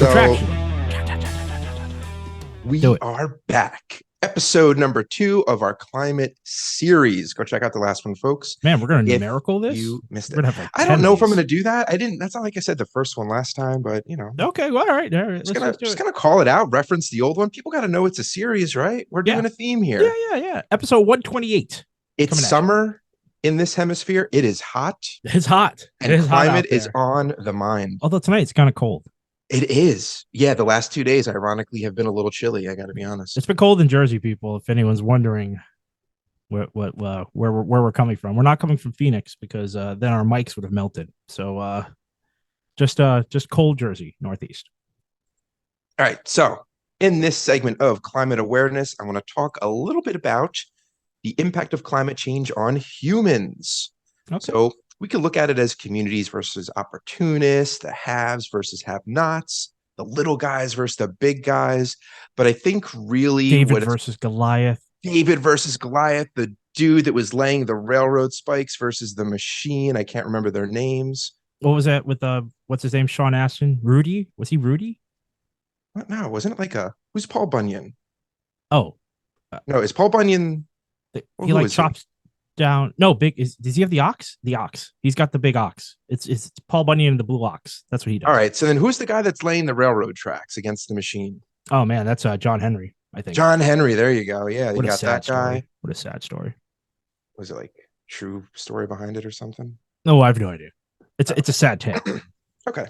So Retraction. we Do it. are back. Episode number 2 of our climate series. Go check out the last one, folks. Man, we're going to If numerical this? you missed We're it. going to have like I 10 don't of know if I'm these. going to do that. That's not like I said the first one last time, but Okay, well, all right. just Let's do just it. gonna call it out, reference the old one. People got to know it's a series, right? We're Yeah. doing a theme here. Yeah. Episode 128. It's coming at summer in this hemisphere. It is hot, It's hot. and It is hot out climate is there. on the mind. Although tonight it's kind of cold. It is. Yeah, the last 2 days, ironically, have been a little chilly. I got to be honest. It's been cold in Jersey, people. If anyone's wondering where we're coming from, we're not coming from Phoenix because then our mics would have melted. So just cold Jersey, Northeast. All right. So, in this segment of climate awareness, I want to talk a little bit about the impact of climate change on humans. Okay. So, we can look at it as communities versus opportunists, the haves versus have-nots, the little guys versus the big guys. But I think really David versus Goliath. David versus Goliath, the dude that was laying the railroad spikes versus the machine. I can't remember their names. What was that with what's his name? Sean Astin? Rudy? Was he Rudy? No, wasn't it who's Paul Bunyan? Oh, No, is Paul Bunyan? he like chops down. No, does he have the ox? The ox. He's got the big ox. It's Paul Bunyan and the blue ox. That's what he does. All right. So then who's the guy that's laying the railroad tracks against the machine? Oh man, that's John Henry, I think. John Henry. There you go. Yeah, you got that guy. Story. What a sad story. Was it like true story behind it or something? No, I have no idea. It's a sad tale. Okay.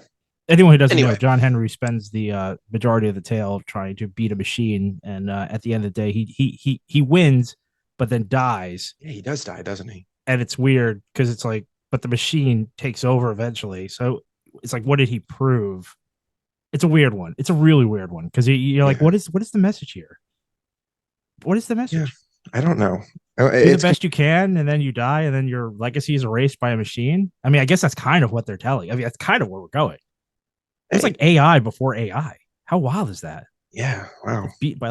Anyone who doesn't know, John Henry spends the majority of the tale trying to beat a machine, and at the end of the day, he wins, but then dies. Yeah, he does die, doesn't he? And it's weird because it's like, but the machine takes over eventually. So it's like, what did he prove? It's a weird one. It's a really weird one because you're like, what is the message here? What is the message? Yeah, I don't know. Do the best you can, and then you die, and then your legacy is erased by a machine. I mean, I guess that's kind of what they're telling. I mean, that's kind of where we're going. It's like AI before AI. How wild is that? Yeah, wow. It's beat by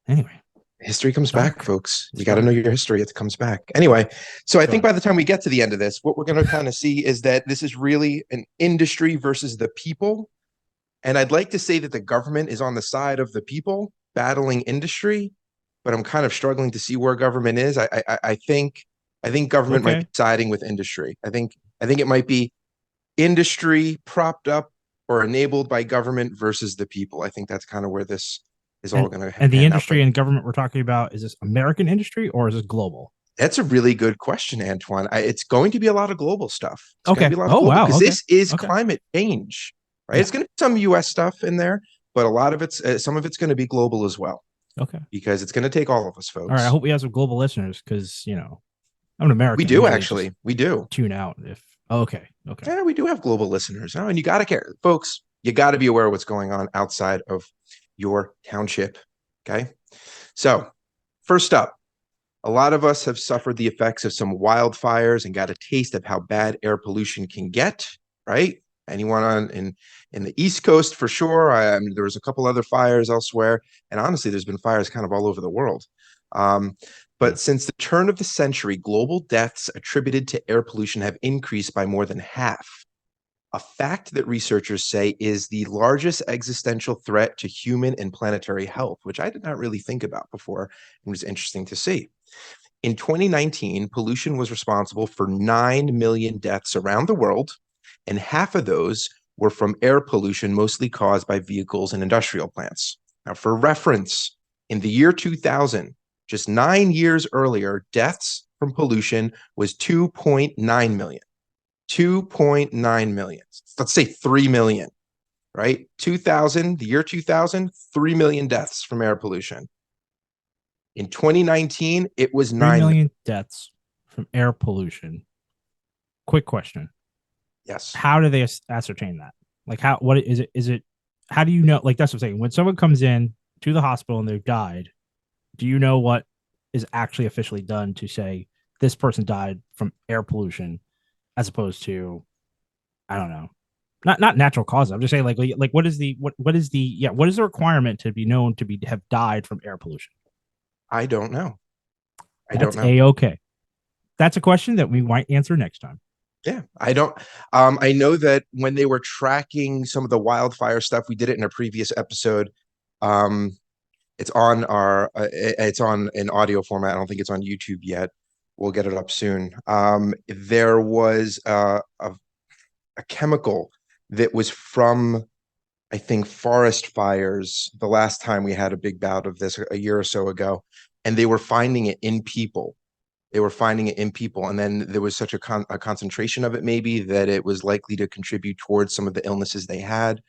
anyway. History comes back, folks. You got to know your history. It comes back. Anyway, so I think by the time we get to the end of this, what we're going to kind of see is that this is really an industry versus the people. And I'd like to say that the government is on the side of the people battling industry, but I'm kind of struggling to see where government is. I think government might be siding with industry. I think it might be industry propped up or enabled by government versus the people. I think that's kind of where this is all going to happen. And the industry and government we're talking about, is this American industry or is this global? That's a really good question, Antoine. It's going to be a lot of global stuff. Okay. Wow. Because this is climate change, right? Yeah. It's going to be some U.S. stuff in there, but a lot of some of it's going to be global as well. Okay. Because it's going to take all of us, folks. All right. I hope we have some global listeners because, I'm an American. We do, actually. We do. Tune out if. Okay. Yeah, we do have global listeners. Oh, and you got to care. Folks, you got to be aware of what's going on outside of your township. Okay. So, first up, a lot of us have suffered the effects of some wildfires and got a taste of how bad air pollution can get, right? Anyone in the East Coast for sure. There was a couple other fires elsewhere, and honestly, there's been fires kind of all over the world. But since the turn of the century, global deaths attributed to air pollution have increased by more than half. A fact that researchers say is the largest existential threat to human and planetary health, which I did not really think about before. It was interesting to see. In 2019, pollution was responsible for 9 million deaths around the world, and half of those were from air pollution, mostly caused by vehicles and industrial plants. Now, for reference, in the year 2000, just 9 years earlier, deaths from pollution was 2.9 million. 2.9 million. Let's say 3 million, right? The year 2000, 3 million deaths from air pollution. In 2019, it was 9 million deaths from air pollution. Quick question. Yes. How do they ascertain that? Like, what is it? How do you know? Like, that's what I'm saying. When someone comes in to the hospital and they've died, do you know what is actually officially done to say this person died from air pollution as opposed to, I don't know, not natural causes? I'm just saying like what is the requirement to be known to have died from air pollution? I don't know. I don't know. A-okay. That's a question that we might answer next time. Yeah, I don't. I know that when they were tracking some of the wildfire stuff, we did it in a previous episode. Um, it's on an audio format. I don't think it's on YouTube yet. We'll get it up soon. There was a chemical that was from, I think, forest fires the last time we had a big bout of this a year or so ago, and they were finding it in people. They were finding it in people, and then there was such a concentration of it maybe that it was likely to contribute towards some of the illnesses they had.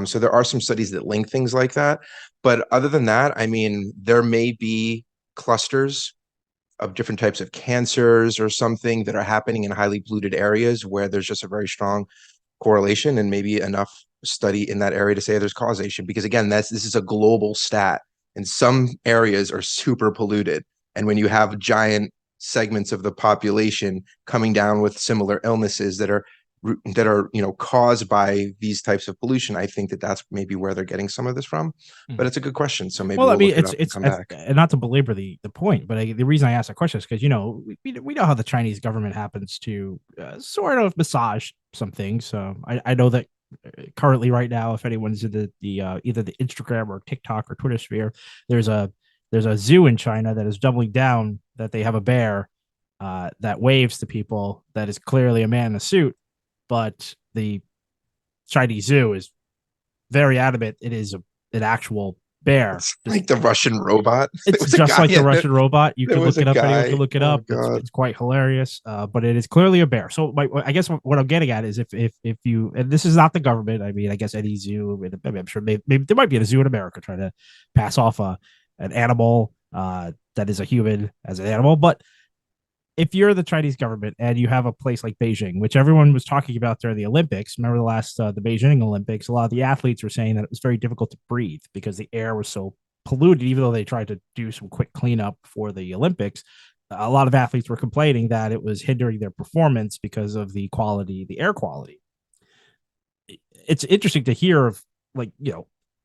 So there are some studies that link things like that. But other than that, I mean, there may be clusters of different types of cancers or something that are happening in highly polluted areas where there's just a very strong correlation and maybe enough study in that area to say there's causation. Because again, this is a global stat, and some areas are super polluted. And when you have giant segments of the population coming down with similar illnesses that are caused by these types of pollution, I think that that's maybe where they're getting some of this from. But it's a good question, so maybe well, we'll I mean, look it up and come back. and not to belabor the point, but the reason I asked that question is because we know how the Chinese government happens to sort of massage some things. So I know that currently right now, if anyone's in the either the Instagram or TikTok or Twitter sphere, there's a zoo in China that is doubling down that they have a bear that waves to people that is clearly a man in a suit, but the Chinese zoo is very adamant it is an actual bear. It's like the Russian robot. It's just like the Russian robot. You can look it up. Anyone can look it up. It's quite hilarious, but it is clearly a bear. So I guess what I'm getting at is if you, and this is not the government. I mean, I guess any zoo. I'm sure maybe there might be a zoo in America trying to pass off an animal that is a human as an animal, but if you're the Chinese government and you have a place like Beijing, which everyone was talking about during the Olympics, remember the Beijing Olympics, a lot of the athletes were saying that it was very difficult to breathe because the air was so polluted, even though they tried to do some quick cleanup for the Olympics. A lot of athletes were complaining that it was hindering their performance because of the air quality. It's interesting to hear of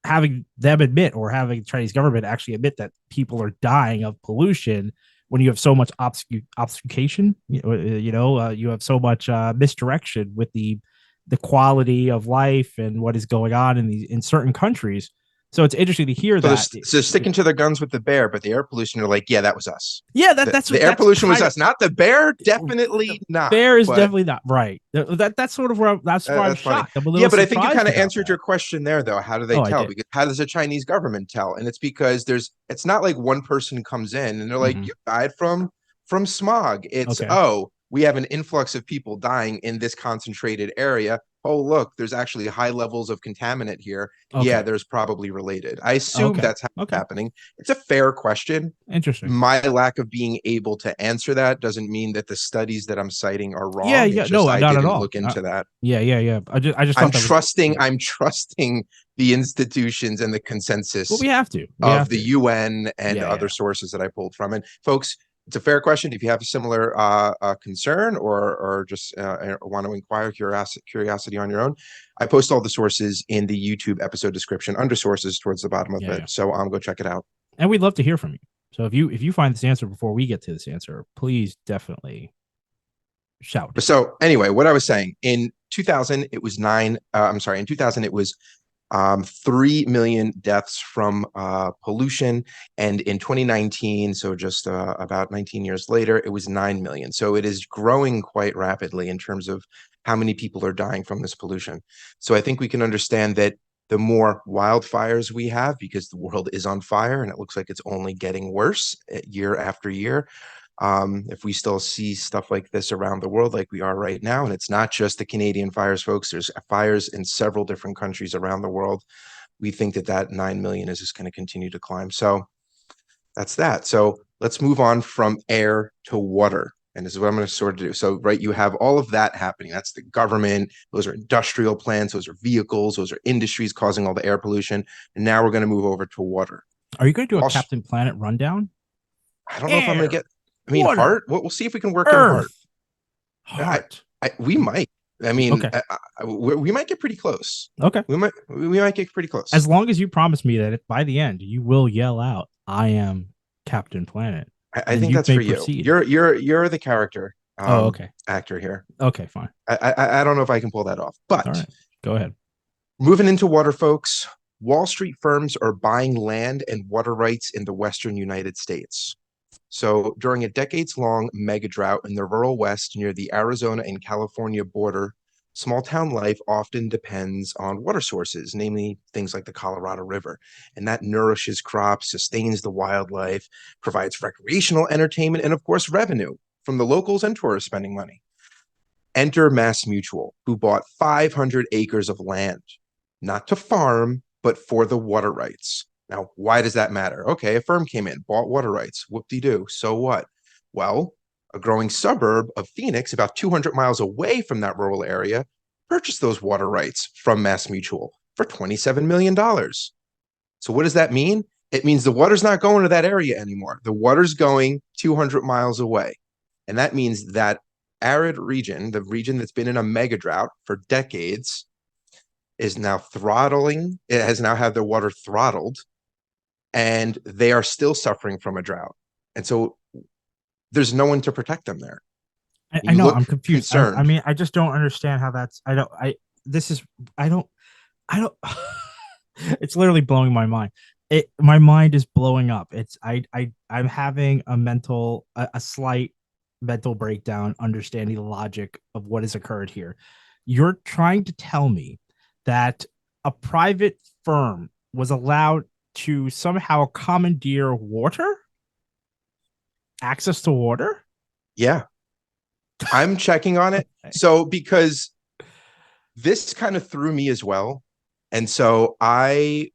having them admit, or having the Chinese government actually admit that people are dying of pollution when you have so much obfuscation, you have so much misdirection with the quality of life and what is going on in certain countries. So it's interesting to hear that. So sticking to their guns with the bear, but the air pollution are like, yeah, that was us. Yeah, that's the air pollution was us, not the bear. Definitely not. Bear is definitely not right. That's sort of where I'm shocked. Yeah, but I think you kind of answered your question there, though. How do they tell? Because how does the Chinese government tell? And it's because it's not like one person comes in and they're like, you died from smog. It's we have an influx of people dying in this concentrated area. Oh, look, there's actually high levels of contaminant here. Okay. Yeah, there's probably related. I assume that's happening. It's a fair question. Interesting. My lack of being able to answer that doesn't mean that the studies that I'm citing are wrong. Yeah, no, I not didn't at all. Look into that. Yeah. I'm trusting the institutions and the consensus. Well, we have to the UN and other sources that I pulled from. And folks, it's a fair question. If you have a similar concern or just want to inquire curiosity on your own, I post all the sources in the YouTube episode description under sources towards the bottom of it. So go check it out. And we'd love to hear from you. So if you find this answer before we get to this answer, please definitely shout. So anyway, what I was saying, in 2000, it was in 2000, it was 3 million deaths from pollution, and in 2019, so just about 19 years later, it was 9 million. So it is growing quite rapidly in terms of how many people are dying from this pollution. So I think we can understand that the more wildfires we have, because the world is on fire and it looks like it's only getting worse year after year. If we still see stuff like this around the world like we are right now, and it's not just the Canadian fires, folks, there's fires in several different countries around the world, we think that 9 million is just going to continue to climb. So that's that. So let's move on from air to water. And this is what I'm going to sort of do. So, right, you have all of that happening. That's the government. Those are industrial plants. Those are vehicles. Those are industries causing all the air pollution. And now we're going to move over to water. Are you going to do a Captain Planet rundown? I don't know if I'm going to get... heart. We'll see if we can work on heart. We might. I mean, we might get pretty close. Okay, we might get pretty close. As long as you promise me that by the end you will yell out, "I am Captain Planet." I think that's for you. You're the character. Oh, okay. actor here. Okay, fine. I don't know if I can pull that off, All but right. Go ahead. moving into water, folks, Wall Street firms are buying land and water rights in the Western United States. So during a decades-long mega drought in the rural West near the Arizona and California border, small town life often depends on water sources, namely things like the Colorado River. And that nourishes crops, sustains the wildlife, provides recreational entertainment, and of course, revenue from the locals and tourists spending money. Enter Mass Mutual, who bought 500 acres of land, not to farm, but for the water rights. Now, why does that matter? Okay, a firm came in, bought water rights. Whoop-de-doo. So what? Well, a growing suburb of Phoenix, about 200 miles away from that rural area, purchased those water rights from Mass Mutual for $27 million. So what does that mean? It means the water's not going to that area anymore. The water's going 200 miles away. And that means that arid region, the region that's been in a mega drought for decades, is now throttling. It has now had their water throttled, and they are still suffering from a drought. And so there's no one to protect them there. I You know look I'm confused. concerned. I mean, I just don't understand how that's. This is. I don't. It's literally blowing my mind. My mind is blowing up. I'm having a slight mental breakdown, understanding the logic of what has occurred here. You're trying to tell me that a private firm was allowed to somehow commandeer access to water. Yeah, I'm checking on it. Okay. So because this kind of threw me as well. And so at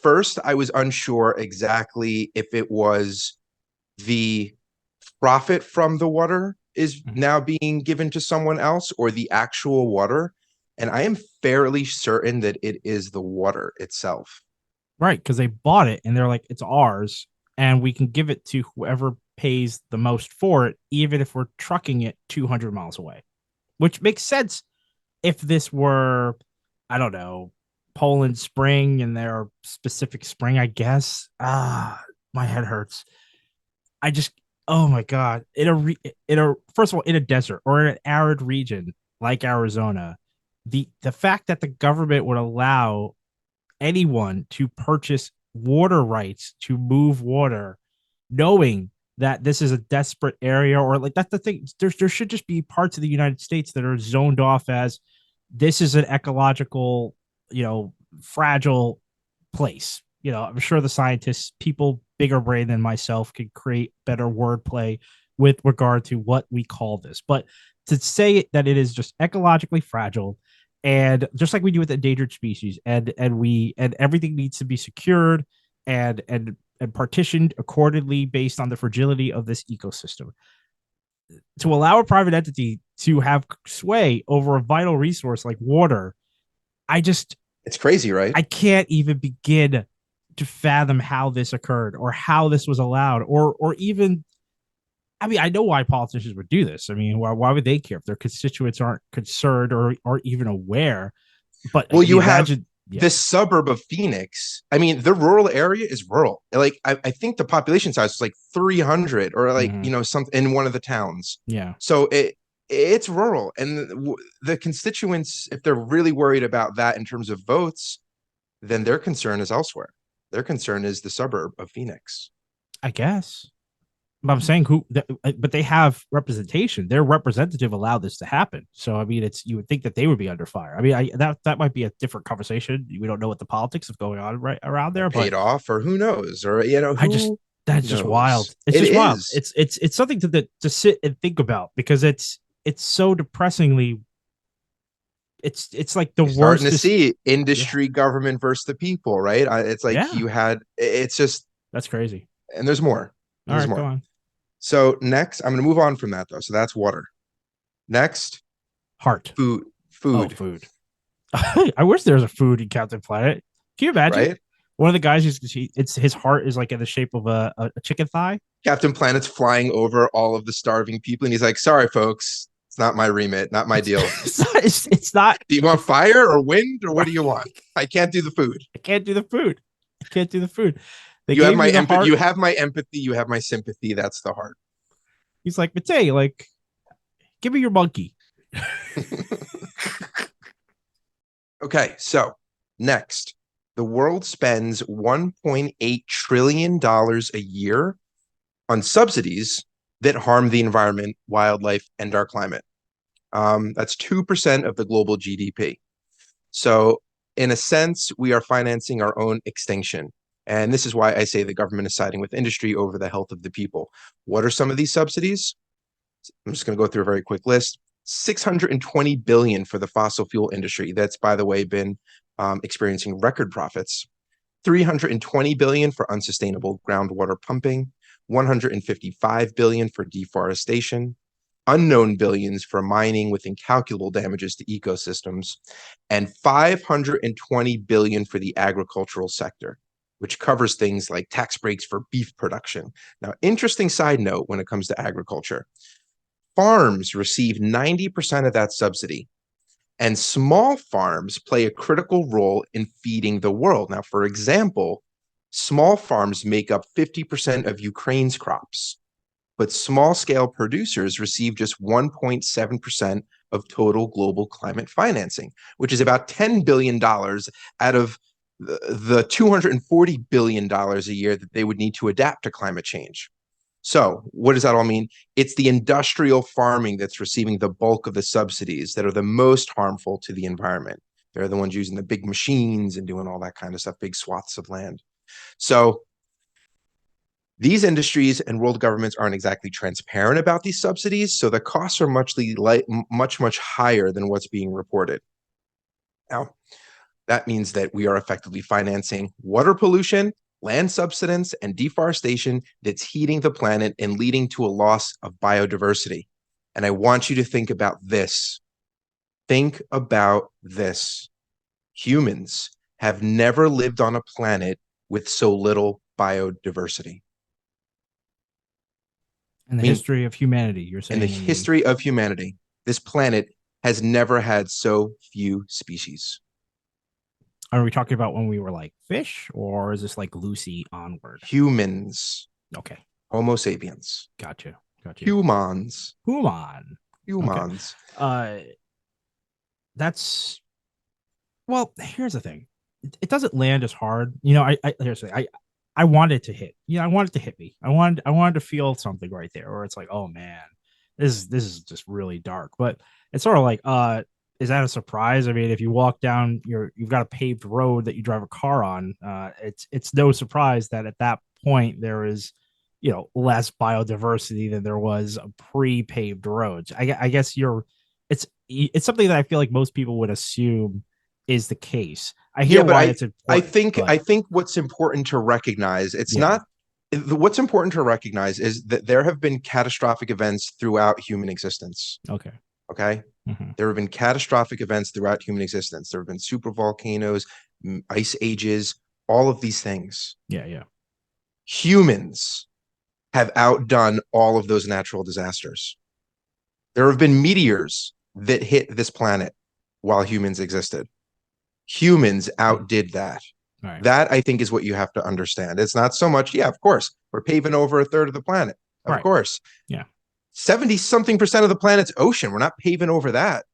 first, I was unsure exactly if it was the profit from the water is now being given to someone else or the actual water. And I am fairly certain that it is the water itself. Right, because they bought it and they're like, it's ours, and we can give it to whoever pays the most for it, even if we're trucking it 200 miles away, which makes sense if this were, I don't know, Poland Spring and their specific spring, I guess. My head hurts. I just, oh my God. First of all, in a desert or in an arid region like Arizona, the fact that the government would allow anyone to purchase water rights to move water, knowing that this is a desperate area, or like that's the thing. There should just be parts of the United States that are zoned off as this is an ecological, fragile place. I'm sure the scientists, people bigger brain than myself, could create better wordplay with regard to what we call this. But to say that it is just ecologically fragile, and just like we do with endangered species, and everything needs to be secured and partitioned accordingly based on the fragility of this ecosystem. To allow a private entity to have sway over a vital resource like water, It's crazy, right? I can't even begin to fathom how this occurred or how this was allowed, or even, I mean, I know why politicians would do this. I mean, why would they care if their constituents aren't concerned or even aware? But Well, you have imagine this suburb of Phoenix. I mean, the rural area is rural. Like I think the population size is like 300 or like, something in one of the towns. Yeah. So it's rural. And the constituents, if they're really worried about that in terms of votes, then their concern is elsewhere. Their concern is the suburb of Phoenix. I guess. But I'm saying but they have representation. Their representative allowed this to happen. So I mean, you would think that they would be under fire. I mean, that might be a different conversation. We don't know what the politics is going on right around there, Paid but off, or who knows, or that's just wild. It's just wild. It's something to sit and think about, because it's so depressingly. It's like the worst. Starting to see industry, government versus the people, right? It's like it's just that's crazy. And there's more. All right, go on. So next, I'm going to move on from that though. So that's water. Next, food. Oh, food. I wish there was a food in Captain Planet. Can you imagine? Right? One of the guys his heart is like in the shape of a chicken thigh. Captain Planet's flying over all of the starving people, and he's like, "Sorry, folks, it's not my remit, not my deal. It's not. Do you want fire or wind, or what do you want? I can't do the food. I can't do the food. You have my empathy. You have my empathy. You have my sympathy. That's the heart. He's like, Matei, like, give me your monkey. Okay, so next, the world spends $1.8 trillion a year on subsidies that harm the environment, wildlife, and our climate. That's 2% of the global GDP. So, in a sense, we are financing our own extinction. And this is why I say the government is siding with industry over the health of the people. What are some of these subsidies? I'm just going to go through a very quick list. 620 billion for the fossil fuel industry. That's, by the way, been experiencing record profits. 320 billion for unsustainable groundwater pumping. 155 billion for deforestation. Unknown billions for mining with incalculable damages to ecosystems, and 520 billion for the agricultural sector, which covers things like tax breaks for beef production. Now, interesting side note when it comes to agriculture. Farms receive 90% of that subsidy, and small farms play a critical role in feeding the world. Now, for example, small farms make up 50% of Ukraine's crops, but small-scale producers receive just 1.7% of total global climate financing, which is about $10 billion out of the $240 billion a year that they would need to adapt to climate change. So what does that all mean? It's the industrial farming that's receiving the bulk of the subsidies that are the most harmful to the environment. They're the ones using the big machines and doing all that kind of stuff, big swaths of land. So these industries and world governments aren't exactly transparent about these subsidies, so the costs are much higher than what's being reported. Now, that means that we are effectively financing water pollution, land subsidence, and deforestation that's heating the planet and leading to a loss of biodiversity. And I want you to think about this. Think about this. Humans have never lived on a planet with so little biodiversity. In the history of humanity, you're saying? In the history of humanity, this planet has never had so few species. Are we talking about when we were like fish, or is this like Lucy onward? Humans. Okay. Homo sapiens. Gotcha. Humans. Okay. That's, well, here's the thing. It doesn't land as hard. Here's the thing. I wanted to hit. I wanted to hit me. I wanted to feel something right there where it's like, oh man, this is just really dark. But it's sort of like, is that a surprise? I mean, if you walk down you've got a paved road that you drive a car on, it's no surprise that at that point there is, less biodiversity than there was pre-paved roads. I guess it's something that I feel like most people would assume is the case. I hear why it's important. I think what's important to recognize, what's important to recognize is that there have been catastrophic events throughout human existence. Okay. Mm-hmm. There have been catastrophic events throughout human existence. There have been super volcanoes, ice ages, all of these things. Yeah. Humans have outdone all of those natural disasters. There have been meteors that hit this planet while humans existed. Humans outdid that. Right. That, I think, is what you have to understand. It's not so much, of course, we're paving over a third of the planet. Of course. Yeah. 70-something% of the planet's ocean. We're not paving over that.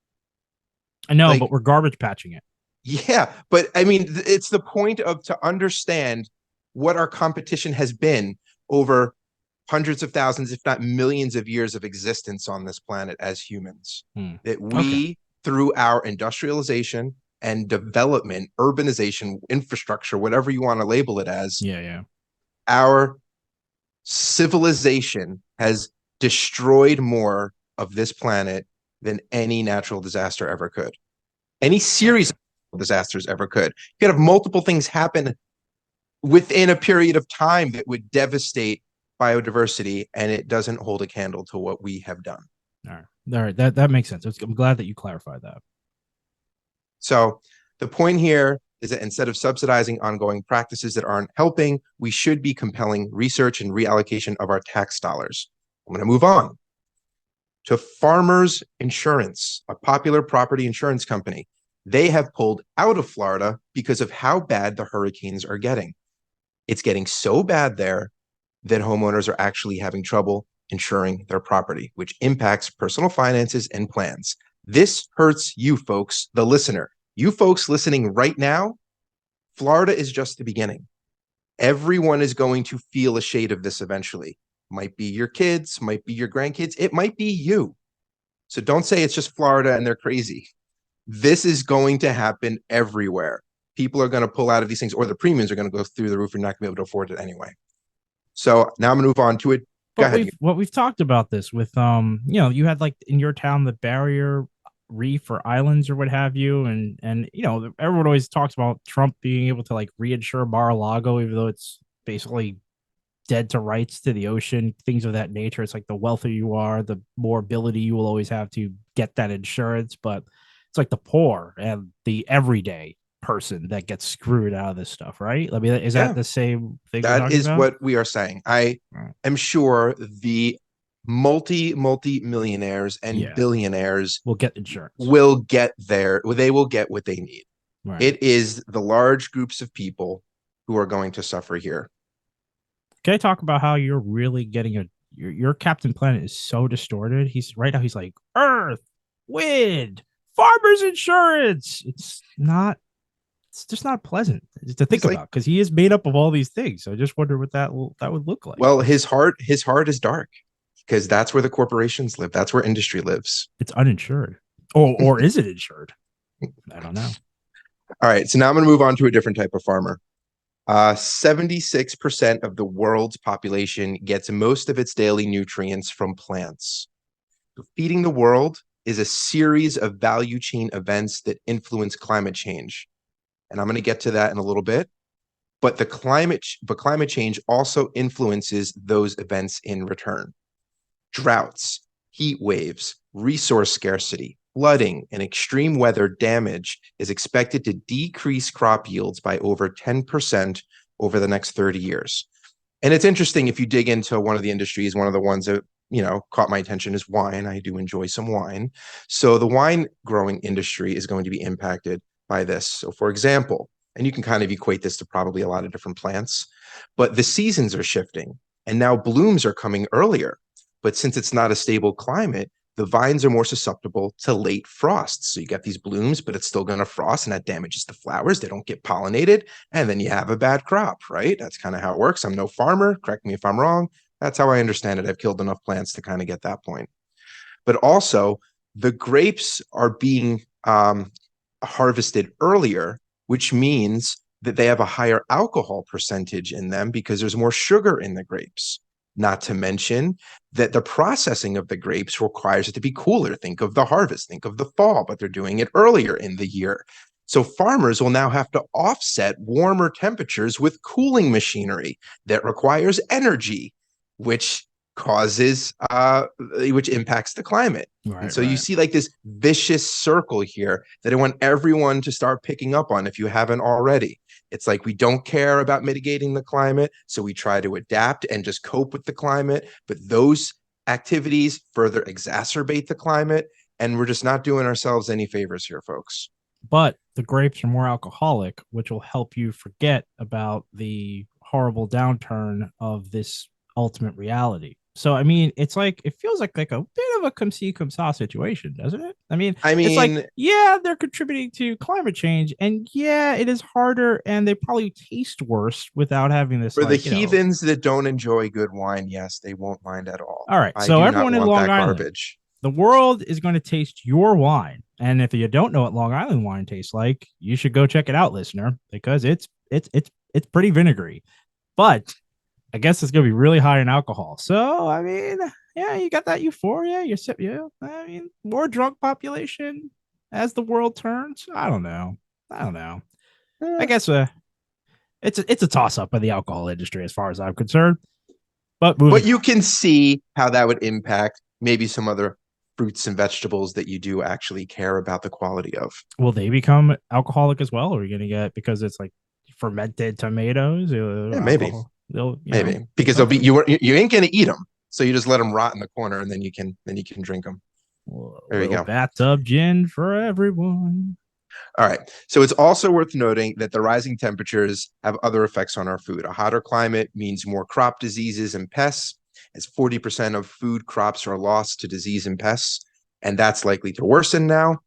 I know, but we're garbage patching it. Yeah, but I mean, it's the point to understand what our competition has been over hundreds of thousands, if not millions of years of existence on this planet as humans. That we, through our industrialization and development, urbanization, infrastructure, whatever you want to label it as, our civilization has destroyed more of this planet than any natural disaster ever could. Any series of disasters ever could. You could have multiple things happen within a period of time that would devastate biodiversity, and it doesn't hold a candle to what we have done. All right. That makes sense. I'm glad that you clarified that. So the point here is that instead of subsidizing ongoing practices that aren't helping, we should be compelling research and reallocation of our tax dollars. I'm going to move on to Farmers Insurance, a popular property insurance company. They have pulled out of Florida because of how bad the hurricanes are getting. It's getting so bad there that homeowners are actually having trouble insuring their property, which impacts personal finances and plans. This hurts you folks, the listener. You folks listening right now, Florida is just the beginning. Everyone is going to feel a shade of this eventually. Might be your kids, might be your grandkids, it might be you. So don't say it's just Florida and they're crazy. This is going to happen everywhere. People are going to pull out of these things, or the premiums are going to go through the roof. You're not going to be able to afford it anyway. So now I'm going to move on to it. Go ahead. We've talked about this with you had like in your town the barrier reef or islands or what have you, and everyone always talks about Trump being able to like reinsure Mar-a-Lago, even though it's basically dead to rights to the ocean, things of that nature. It's like the wealthier you are, the more ability you will always have to get that insurance, but it's like the poor and the everyday person that gets screwed out of this stuff, right? I mean, is that the same thing? That is what we are saying. I am sure the multi-millionaires and billionaires will get insurance. They will get what they need. Right. It is the large groups of people who are going to suffer here. Can I talk about how you're really getting your Captain Planet is so distorted? He's like Earth, wind, farmers insurance. It's just not pleasant to think about, because he is made up of all these things. So I just wonder what that would look like. Well, his heart is dark, because that's where the corporations live. That's where industry lives. It's uninsured. Or is it insured? I don't know. All right. So now I'm going to move on to a different type of farmer. 76% of the world's population gets most of its daily nutrients from plants. So feeding the world is a series of value chain events that influence climate change. And I'm going to get to that in a little bit. But climate change also influences those events in return. Droughts, heat waves, resource scarcity, flooding, and extreme weather damage is expected to decrease crop yields by over 10% over the next 30 years. And it's interesting, if you dig into one of the industries, one of the ones that caught my attention is wine. I do enjoy some wine. So the wine growing industry is going to be impacted by this. So for example, and you can kind of equate this to probably a lot of different plants, but the seasons are shifting and now blooms are coming earlier. But since it's not a stable climate, the vines are more susceptible to late frosts. So you get these blooms, but it's still going to frost, and that damages the flowers. They don't get pollinated, and then you have a bad crop, right? That's kind of how it works. I'm no farmer. Correct me if I'm wrong. That's how I understand it. I've killed enough plants to kind of get that point. But also, the grapes are being harvested earlier, which means that they have a higher alcohol percentage in them because there's more sugar in the grapes. Not to mention that the processing of the grapes requires it to be cooler. Think of the harvest, think of the fall, but they're doing it earlier in the year. So farmers will now have to offset warmer temperatures with cooling machinery that requires energy, which impacts the climate. Right, and so you see like this vicious circle here that I want everyone to start picking up on if you haven't already. It's like we don't care about mitigating the climate, so we try to adapt and just cope with the climate. But those activities further exacerbate the climate, and we're just not doing ourselves any favors here, folks. But the grapes are more alcoholic, which will help you forget about the horrible downturn of this ultimate reality. So, I mean, it's like, it feels like a bit of a come see, come saw situation, doesn't it? I mean, it's like, yeah, they're contributing to climate change, and yeah, it is harder, and they probably taste worse without having this. For the heathens that don't enjoy good wine, yes, they won't mind at all. All right, so everyone in Long Island, the world is going to taste your wine, and if you don't know what Long Island wine tastes like, you should go check it out, listener, because it's pretty vinegary, but I guess it's going to be really high in alcohol. So, I mean, yeah, you got that euphoria. I mean, more drunk population as the world turns. I don't know. I guess it's a toss up of the alcohol industry as far as I'm concerned. But you can see how that would impact maybe some other fruits and vegetables that you do actually care about the quality of. Will they become alcoholic as well? Or are you going to get, because it's like fermented tomatoes? Yeah, maybe. Maybe because they'll be you ain't gonna eat them, so you just let them rot in the corner, and then you can drink them. There you go. Bathtub gin for everyone. All right. So it's also worth noting that the rising temperatures have other effects on our food. A hotter climate means more crop diseases and pests, as 40% of food crops are lost to disease and pests, and that's likely to worsen now.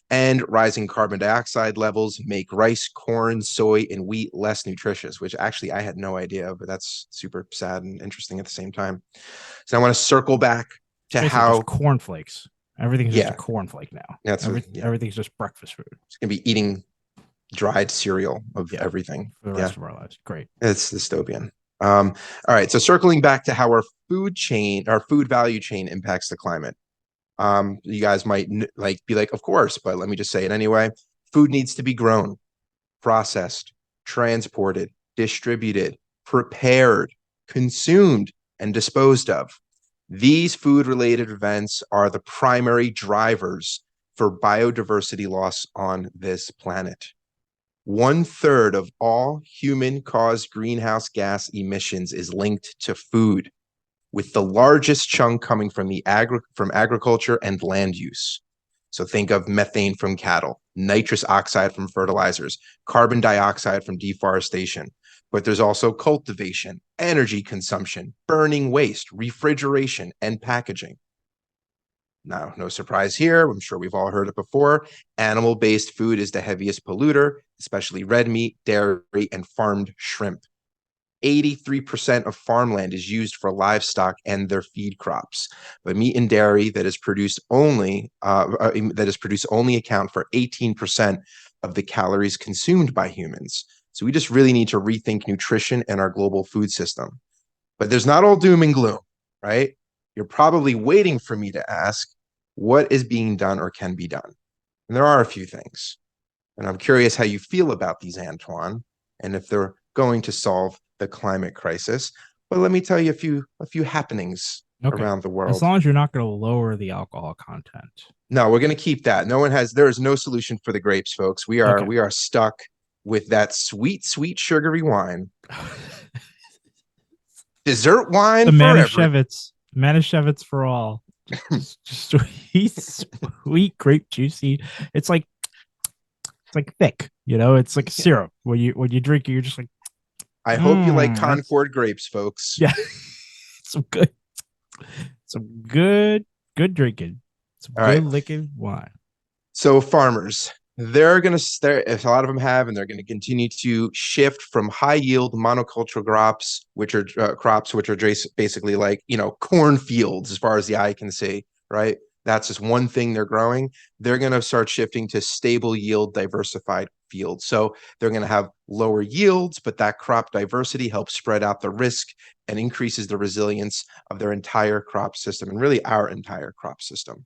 And rising carbon dioxide levels make rice, corn, soy, and wheat less nutritious, which actually I had no idea, but that's super sad and interesting at the same time. So I want to circle back to Basically, just how, cornflakes. Everything's just a yeah, cornflake now. that's what, yeah, Everything's just breakfast food. it's gonna be eating dried cereal of Yeah, everything. for the Yeah, rest of our lives. Great. it's dystopian. All right, so circling back to how our food value chain impacts the climate. You guys might be like, of course, but let me just say it anyway. Food needs to be grown, processed, transported, distributed, prepared, consumed, and disposed of. These food-related events are the primary drivers for biodiversity loss on this planet. 1/3 of all human-caused greenhouse gas emissions is linked to food, with the largest chunk coming from from agriculture and land use. So think of methane from cattle, nitrous oxide from fertilizers, carbon dioxide from deforestation. But there's also cultivation, energy consumption, burning waste, refrigeration, and packaging. Now, no surprise here. I'm sure we've all heard it before. Animal-based food is the heaviest polluter, especially red meat, dairy, and farmed shrimp. 83% of farmland is used for livestock and their feed crops, but meat and dairy that is produced only account for 18% of the calories consumed by humans. So we just really need to rethink nutrition and our global food system. But there's not all doom and gloom, right? You're probably waiting for me to ask what is being done or can be done. And there are a few things. And I'm curious how you feel about these, Antoine, and if they're going to solve the climate crisis. But let me tell you a few happenings around the world. As long as you're not going to lower the alcohol content. No, we're going to keep that. There is no solution for the grapes, folks. We are stuck with that sweet, sweet sugary wine. Dessert wine the forever. Manischewitz for all. Just sweet grape juicy. It's like thick, it's like syrup. When you drink it, you're just like, I hope you like Concord grapes, folks. Yeah. some good drinking. Some all good right. licking wine. So farmers, they're going to start, a lot of them have, and they're going to continue to shift from high yield monoculture crops, which are basically like, cornfields as far as the eye can see, right? That's just one thing they're growing. They're going to start shifting to stable yield, diversified fields. So they're going to have lower yields, but that crop diversity helps spread out the risk and increases the resilience of their entire crop system, and really our entire crop system.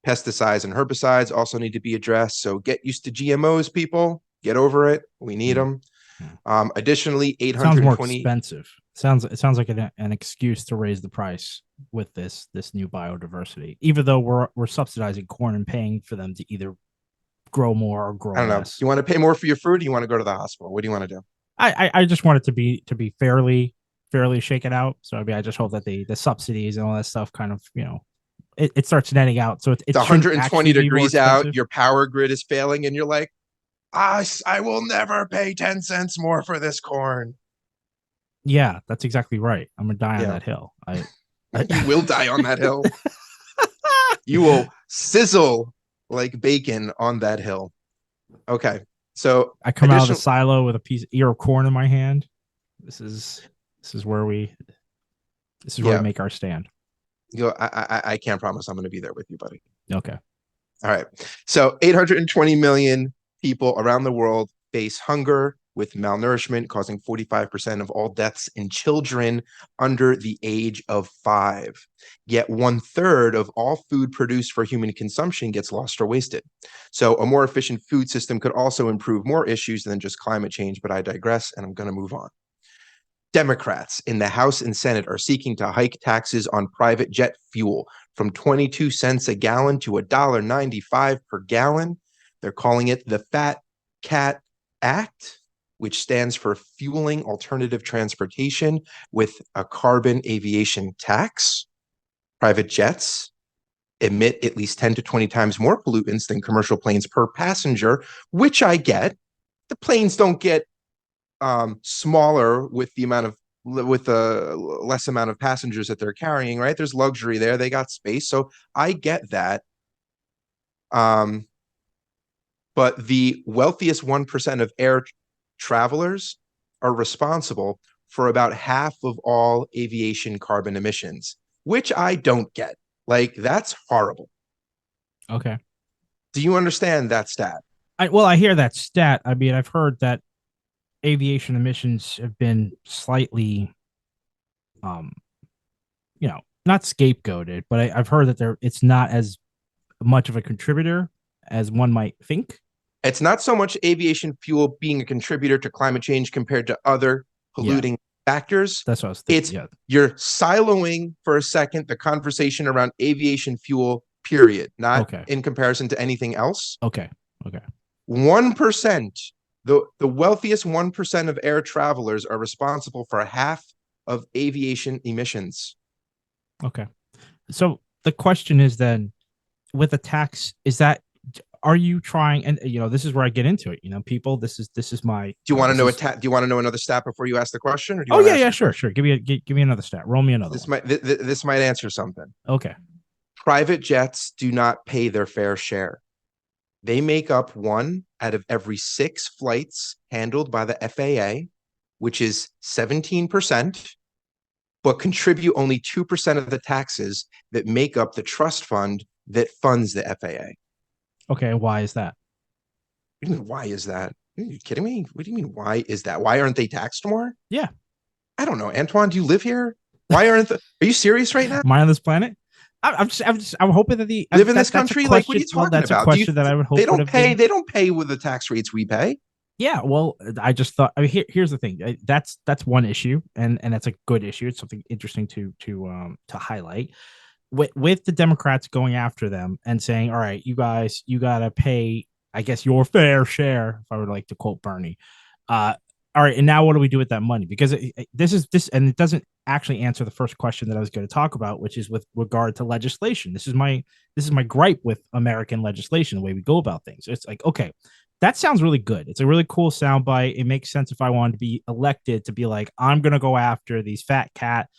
Pesticides and herbicides also need to be addressed. So get used to GMOs, people. Get over it. We need them. Additionally, 820. Sounds more expensive. It sounds like an excuse to raise the price with this new biodiversity, even though we're subsidizing corn and paying for them to either grow more or grow less. You want to pay more for your fruit, or you want to go to the hospital? What do you want to do? I just want it to be fairly shaken out. So I just hope that the subsidies and all that stuff kind of, it starts netting out. So it's 120 degrees out, your power grid is failing, and you're like, I will never pay 10 cents more for this corn. Yeah, that's exactly right. I'm gonna die on that hill. You will die on that hill. You will sizzle like bacon on that hill. Okay, so I come out of the silo with a ear of corn in my hand. This is where we make our stand. I can't promise I'm going to be there with you, buddy. Okay. All right. So 820 million people around the world face hunger, with malnourishment causing 45% of all deaths in children under the age of 5. Yet 1/3 of all food produced for human consumption gets lost or wasted. So a more efficient food system could also improve more issues than just climate change, but I digress, and I'm going to move on. Democrats in the House and Senate are seeking to hike taxes on private jet fuel from 22 cents a gallon to $1.95 per gallon. They're calling it the FATCAT Act, which stands for Fueling Alternative Transportation with a Carbon Aviation Tax. Private jets emit at least 10 to 20 times more pollutants than commercial planes per passenger, which I get. The planes don't get smaller with the amount of with a less amount of passengers that they're carrying, right? There's luxury there. They got space. So I get that. Um, but the wealthiest 1% of air travelers are responsible for about half of all aviation carbon emissions, which I don't get. Like, that's horrible. Okay. Do you understand that stat? I hear that stat. I mean, I've heard that aviation emissions have been slightly, um, not scapegoated, but I've heard that it's not as much of a contributor as one might think. It's not so much aviation fuel being a contributor to climate change compared to other Yeah, polluting factors. that's what I was thinking. It's Yeah. you're siloing for a second the conversation around aviation fuel, period, not Okay. in comparison to anything else. Okay. Okay. 1%, the wealthiest 1% of air travelers are responsible for half of aviation emissions. Okay. So the question is then, with a tax, are you trying? And this is where I get into it. People, this is my. Do you want to this know is, do you want to know another stat before you ask the question, or do you Oh want to yeah, ask yeah, your sure, question? sure. Give me another stat. Roll me another This one. this might answer something. Okay. Private jets do not pay their fair share. They make up 1 out of every 6 flights handled by the FAA, which is 17%, but contribute only 2% of the taxes that make up the trust fund that funds the FAA. Okay. Why is that? What do you mean, why is that? Are you kidding me? What do you mean, why is that? Why aren't they taxed more? Yeah. I don't know. Antoine, do you live here? Why aren't are you serious right now? Am I on this planet? I'm hoping that Live in this that's a country? Like, what are question. you Well, talking that's a about? question that I would hope would have been. They don't pay with the tax rates we pay. Yeah, well, I just thought. I mean, here's the thing. That's one issue, and that's a good issue. It's something interesting to highlight. With the Democrats going after them and saying, "All right, you guys, you gotta pay, I guess, your fair share." If I would like to quote Bernie, all right, and now what do we do with that money? Because and it doesn't actually answer the first question that I was going to talk about, which is with regard to legislation. This is my gripe with American legislation, the way we go about things. It's like, okay, that sounds really good. It's a really cool soundbite. It makes sense if I wanted to be elected to be like, I'm going to go after these fat cat,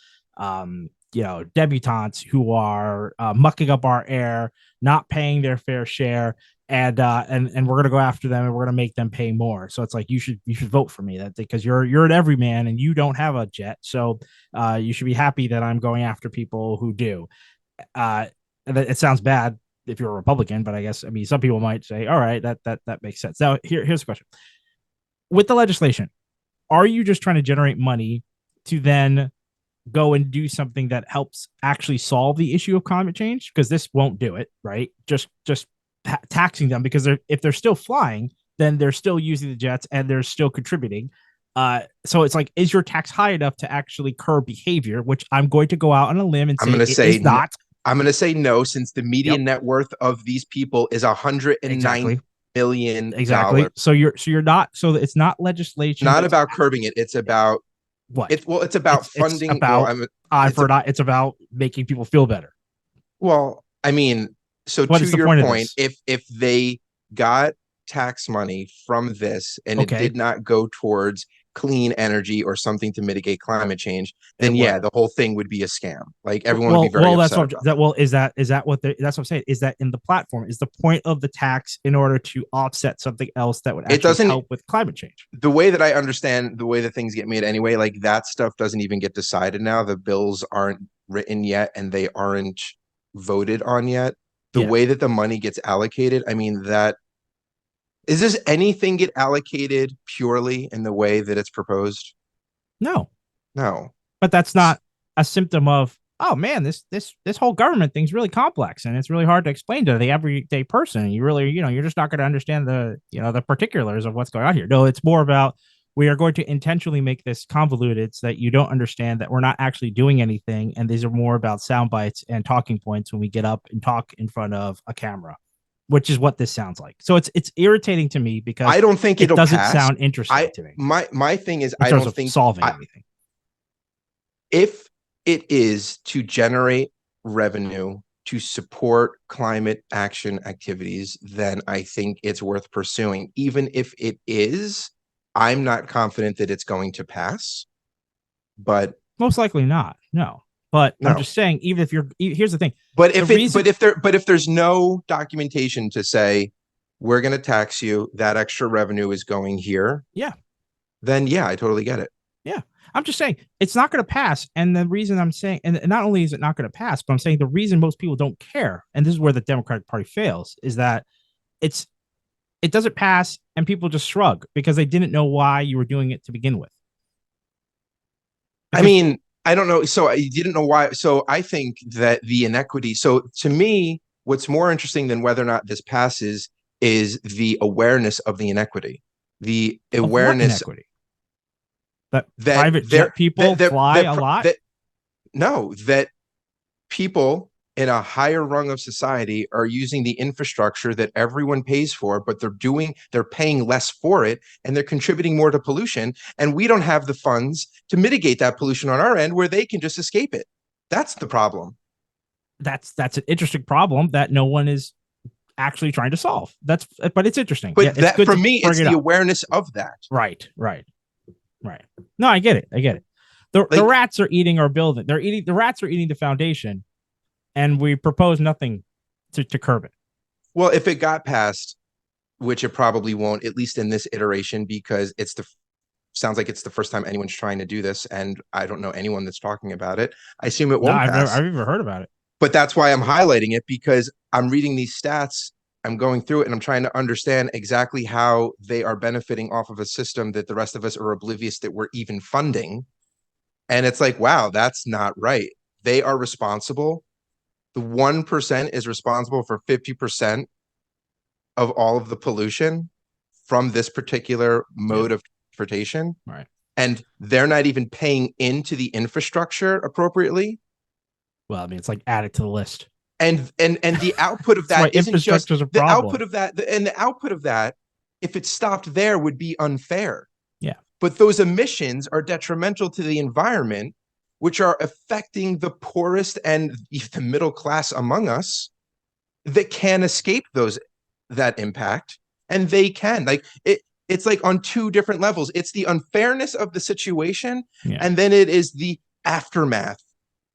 debutantes who are mucking up our air, not paying their fair share, and we're gonna go after them and we're gonna make them pay more. So it's like you should vote for me that because you're an everyman and you don't have a jet, so you should be happy that I'm going after people who do. Uh, it sounds bad if you're a Republican, but I mean some people might say, all right, that makes sense. Now here's the question: with the legislation, are you just trying to generate money to then go and do something that helps actually solve the issue of climate change? Because this won't do it, right? Just taxing them, because if they're still flying, then they're still using the jets and they're still contributing. So it's like, is your tax high enough to actually curb behavior? Which I'm going to go out on a limb and I'm say going to it say is not. I'm going to say no, since the Yep, median net worth of these people is $190 exactly, million. exactly. So you're not. So it's not legislation Not that's about curbing it. It's about what it's about it's funding. Well, about. it's a, It's about making people feel better. well, I mean, so What to is the your point of point, this? if they got tax money from this and it Okay, did not go towards clean energy or something to mitigate climate change, it then yeah, will. the whole thing would be a scam. Like, everyone would be very Well, that's upset what about that. Well, is that what that's what I'm saying? Is that in the platform? Is the point of the tax in order to offset something else that would it. It actually doesn't, help with climate change? the way that I understand the way that things get made anyway, like that stuff doesn't even get decided now. The bills aren't written yet and they aren't voted on yet. The Yeah. way that the money gets allocated, I mean, that is, this anything get allocated purely in the way that it's proposed? No, No. but that's not a symptom of, oh man, this whole government thing's really complex and it's really hard to explain to the everyday person. You really, you're just not going to understand the particulars of what's going on here. No, it's more about, we are going to intentionally make this convoluted so that you don't understand that we're not actually doing anything, and these are more about sound bites and talking points when we get up and talk in front of a camera, which is what this sounds like. So it's irritating to me because I don't think it it'll doesn't pass. sound interesting to me My thing is, in I terms don't of think solving anything. if it is to generate revenue to support climate action activities, then I think it's worth pursuing. Even if it is, I'm not confident that it's going to pass. but Most likely not. No. But I'm no. just saying, even if here's the thing. But The reason, if there's no documentation to say we're going to tax you, that extra revenue is going here, yeah, then yeah, I totally get it. yeah. I'm just saying it's not going to pass. And the reason I'm saying, and not only is it not going to pass, but I'm saying the reason most people don't care, and this is where the Democratic Party fails, is that it's it doesn't pass and people just shrug because they didn't know why you were doing it to begin with. I Because mean, I don't know. So you didn't know why. So I think that the inequity. So to me, what's more interesting than whether or not this passes is the awareness of the inequity, the of what awareness inequity? That that private jet people fly a lot? no, that people in a higher rung of society are using the infrastructure that everyone pays for, but they're paying less for it and they're contributing more to pollution. And we don't have the funds to mitigate that pollution on our end where they can just escape it. That's the problem. That's an interesting problem that no one is actually trying to solve. But it's interesting. But yeah, that for me, it's the awareness of that. Right. No, I get it. The rats are eating our building. The rats are eating the foundation, and we propose nothing to curb it. Well, if it got passed, which it probably won't, at least in this iteration, because sounds like it's the first time anyone's trying to do this, and I don't know anyone that's talking about it. I assume it won't pass. I've never heard about it. But that's why I'm highlighting it, because I'm reading these stats, I'm going through it, and I'm trying to understand exactly how they are benefiting off of a system that the rest of us are oblivious that we're even funding. And it's like, wow, that's not right. They are responsible. The 1% is responsible for 50% of all of the pollution from this particular mode of transportation. Right. And they're not even paying into the infrastructure appropriately. Well, I mean, it's like add it to the list. And the output of that isn't just the output of that. And the output of that, if it stopped there, would be unfair. Yeah. But those emissions are detrimental to the environment, which are affecting the poorest and the middle class among us that can escape that impact. And they can. It's like on two different levels. It's the unfairness of the situation, and then it is the aftermath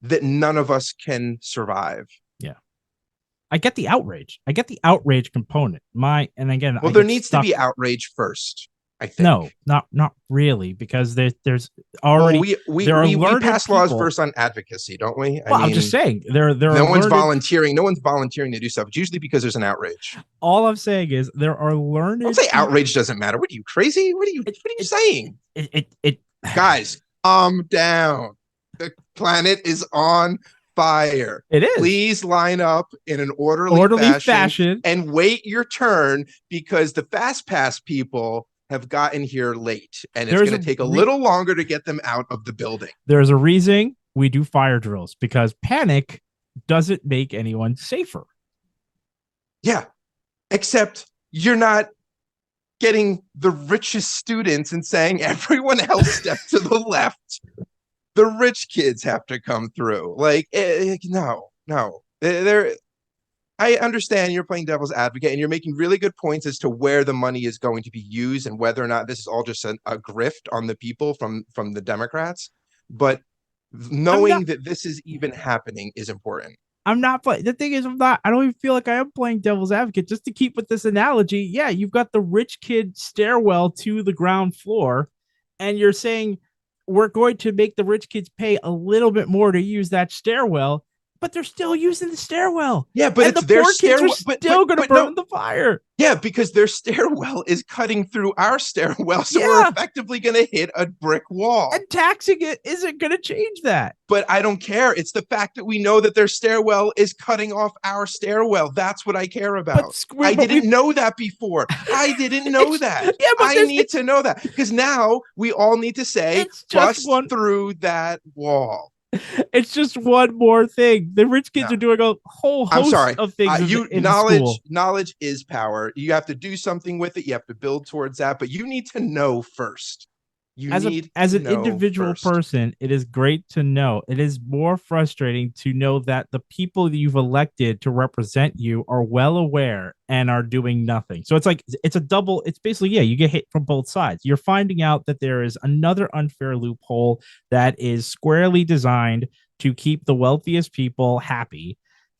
that none of us can survive. Yeah. I get the outrage. I get the outrage component. Well, there needs to be outrage first, I think. No, not really, because there's already we pass laws first on advocacy, don't we? I'm just saying there no one's volunteering. No one's volunteering to do stuff. It's usually because there's an outrage. All I'm saying is there are learned. Don't say outrage doesn't matter. What are you, crazy? What are you saying? Guys, calm down. The planet is on fire. It is. Please line up in an orderly fashion and wait your turn, because the fast pass people have gotten here late, and it's going to take a little longer to get them out of the building. There's a reason we do fire drills, because panic doesn't make anyone safer. Yeah, except you're not getting the richest students and saying everyone else step to the left. The rich kids have to come through. No. I understand you're playing devil's advocate and you're making really good points as to where the money is going to be used and whether or not this is all just a grift on the people from the Democrats. But knowing that this is even happening is important. I'm not playing. The thing is, I don't even feel like I am playing devil's advocate. Just to keep with this analogy, yeah, you've got the rich kid stairwell to the ground floor, and you're saying we're going to make the rich kids pay a little bit more to use that stairwell, but they're still using the stairwell. Yeah, but it's their stairwell. Still going to burn the fire. Yeah, because their stairwell is cutting through our stairwell, so we're effectively going to hit a brick wall. And taxing it isn't going to change that. But I don't care. It's the fact that we know that their stairwell is cutting off our stairwell. That's what I care about. I didn't know that before. I didn't know that. Yeah, but I need to know that, because now we all need to say, bust through that wall. It's just one more thing. The rich kids are doing a whole host of things. Knowledge is power. You have to do something with it. You have to build towards that, but you need to know first. You as a need as to an know individual first. person, it is great to know. It is more frustrating to know that the people that you've elected to represent you are well aware and are doing nothing. So it's like it's a double. It's basically, yeah, you get hit from both sides. You're finding out that there is another unfair loophole that is squarely designed to keep the wealthiest people happy,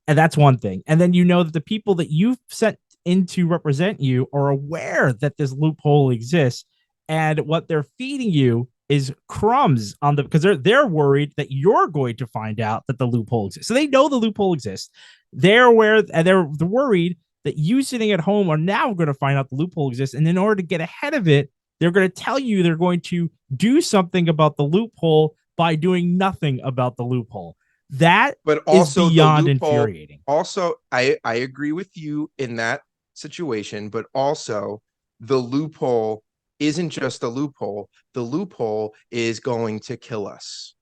and that's one thing. And then you know that the people that you've sent in to represent you are aware that this loophole exists, and what they're feeding you is crumbs on the, because they're worried that you're going to find out that the loophole exists. So they know the loophole exists. They're aware, and they're worried that you sitting at home are now going to find out the loophole exists. And in order to get ahead of it, they're going to tell you they're going to do something about the loophole by doing nothing about the loophole. That But is also the beyond loophole. infuriating. Also, I agree with you in that situation, but also the loophole isn't just a loophole. The loophole is going to kill us.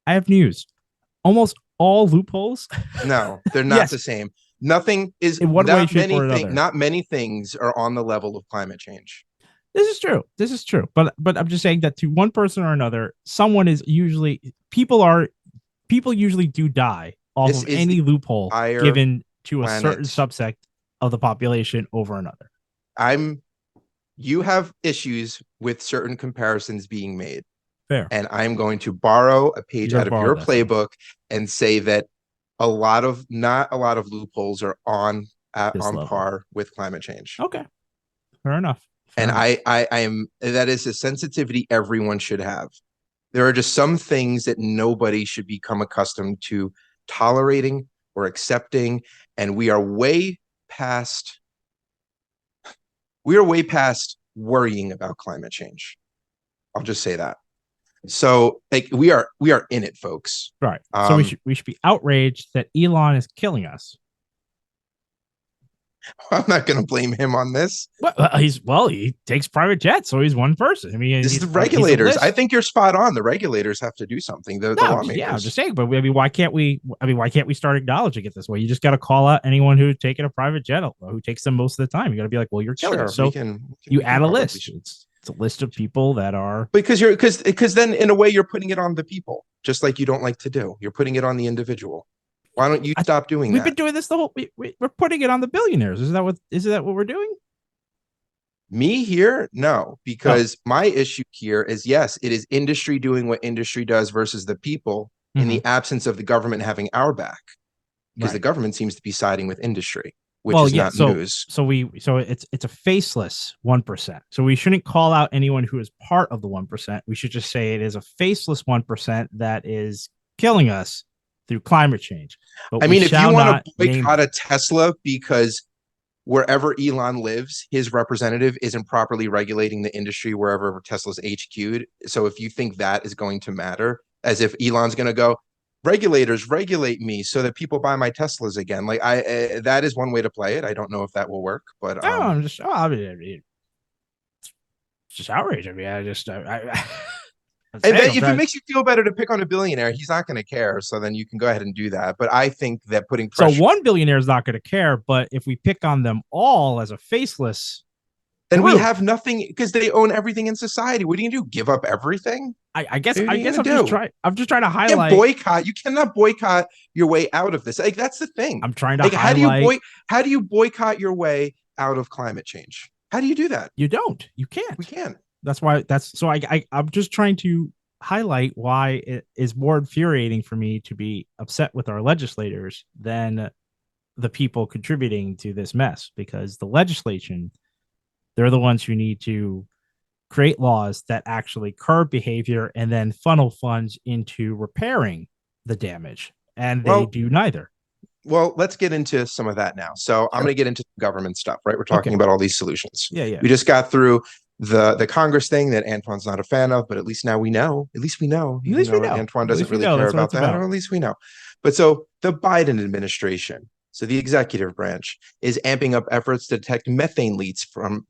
I have news. Almost all loopholes. No, they're not Yes, the same. Nothing is in one way, shape, or another. not many things are on the level of climate change. This is true. This is true. But I'm just saying that to one person or another, someone is usually people usually do die off This of is any the loophole entire given to a certain planet. subsect of the population over another. You have issues with certain comparisons being made. Fair. And I'm going to borrow a page out of your playbook and say that not a lot of loopholes are on par with climate change. Okay. Fair enough. And I am, that is a sensitivity everyone should have. There are just some things that nobody should become accustomed to tolerating or accepting. And we are way past worrying about climate change. I'll just say that. So like we are in it, folks. Right. So we should be outraged that Elon is killing us. I'm not going to blame him on this. Well, he takes private jets, so he's one person. I mean, this is the regulators. I think you're spot on. The regulators have to do something. The lawmakers. Yeah, I'm just saying. But I mean, why can't we start acknowledging it this way? You just got to call out anyone who's taken a private jet, who takes them most of the time. You got to be like, well, you're killing us. So you add a list. It's a list of people that are because then in a way you're putting it on the people, just like you don't like to do. You're putting it on the individual. Why don't you stop doing that? We've been doing this the whole. We're putting it on the billionaires. Is that what we're doing? Me here? No, because my issue here is, yes, it is industry doing what industry does versus the people in the absence of the government having our back, because the government seems to be siding with industry, which is not news. So it's a faceless 1%. So we shouldn't call out anyone who is part of the 1%. We should just say it is a faceless 1% that is killing us through climate change. But I mean, if you want to boycott a Tesla because wherever Elon lives, his representative isn't properly regulating the industry wherever Tesla's HQ'd. So if you think that is going to matter, as if Elon's going to go, regulators regulate me so that people buy my Teslas again. Like that is one way to play it. I don't know if that will work, but it's just outrage. I mean, if it makes you feel better to pick on a billionaire, he's not going to care. So then you can go ahead and do that. But I think that putting pressure. So one billionaire is not going to care. But if we pick on them all as a faceless, then we have nothing because they own everything in society. What are you going to do? Give up everything? I guess I'm just trying to highlight. You cannot boycott your way out of this. Like that's the thing. I'm trying to highlight. How do you boycott your way out of climate change? How do you do that? You don't. You can't. We can't. I'm just trying to highlight why it is more infuriating for me to be upset with our legislators than the people contributing to this mess, because the legislation, they're the ones who need to create laws that actually curb behavior and then funnel funds into repairing the damage. And they do neither. Well, let's get into some of that now. So I'm going to get into government stuff, right? We're talking about all these solutions. Yeah. We just got through the Congress thing that Antoine's not a fan of, but at least now we know. Antoine doesn't really care about that, or at least we know. But so the Biden administration, so the executive branch, is amping up efforts to detect methane leaks from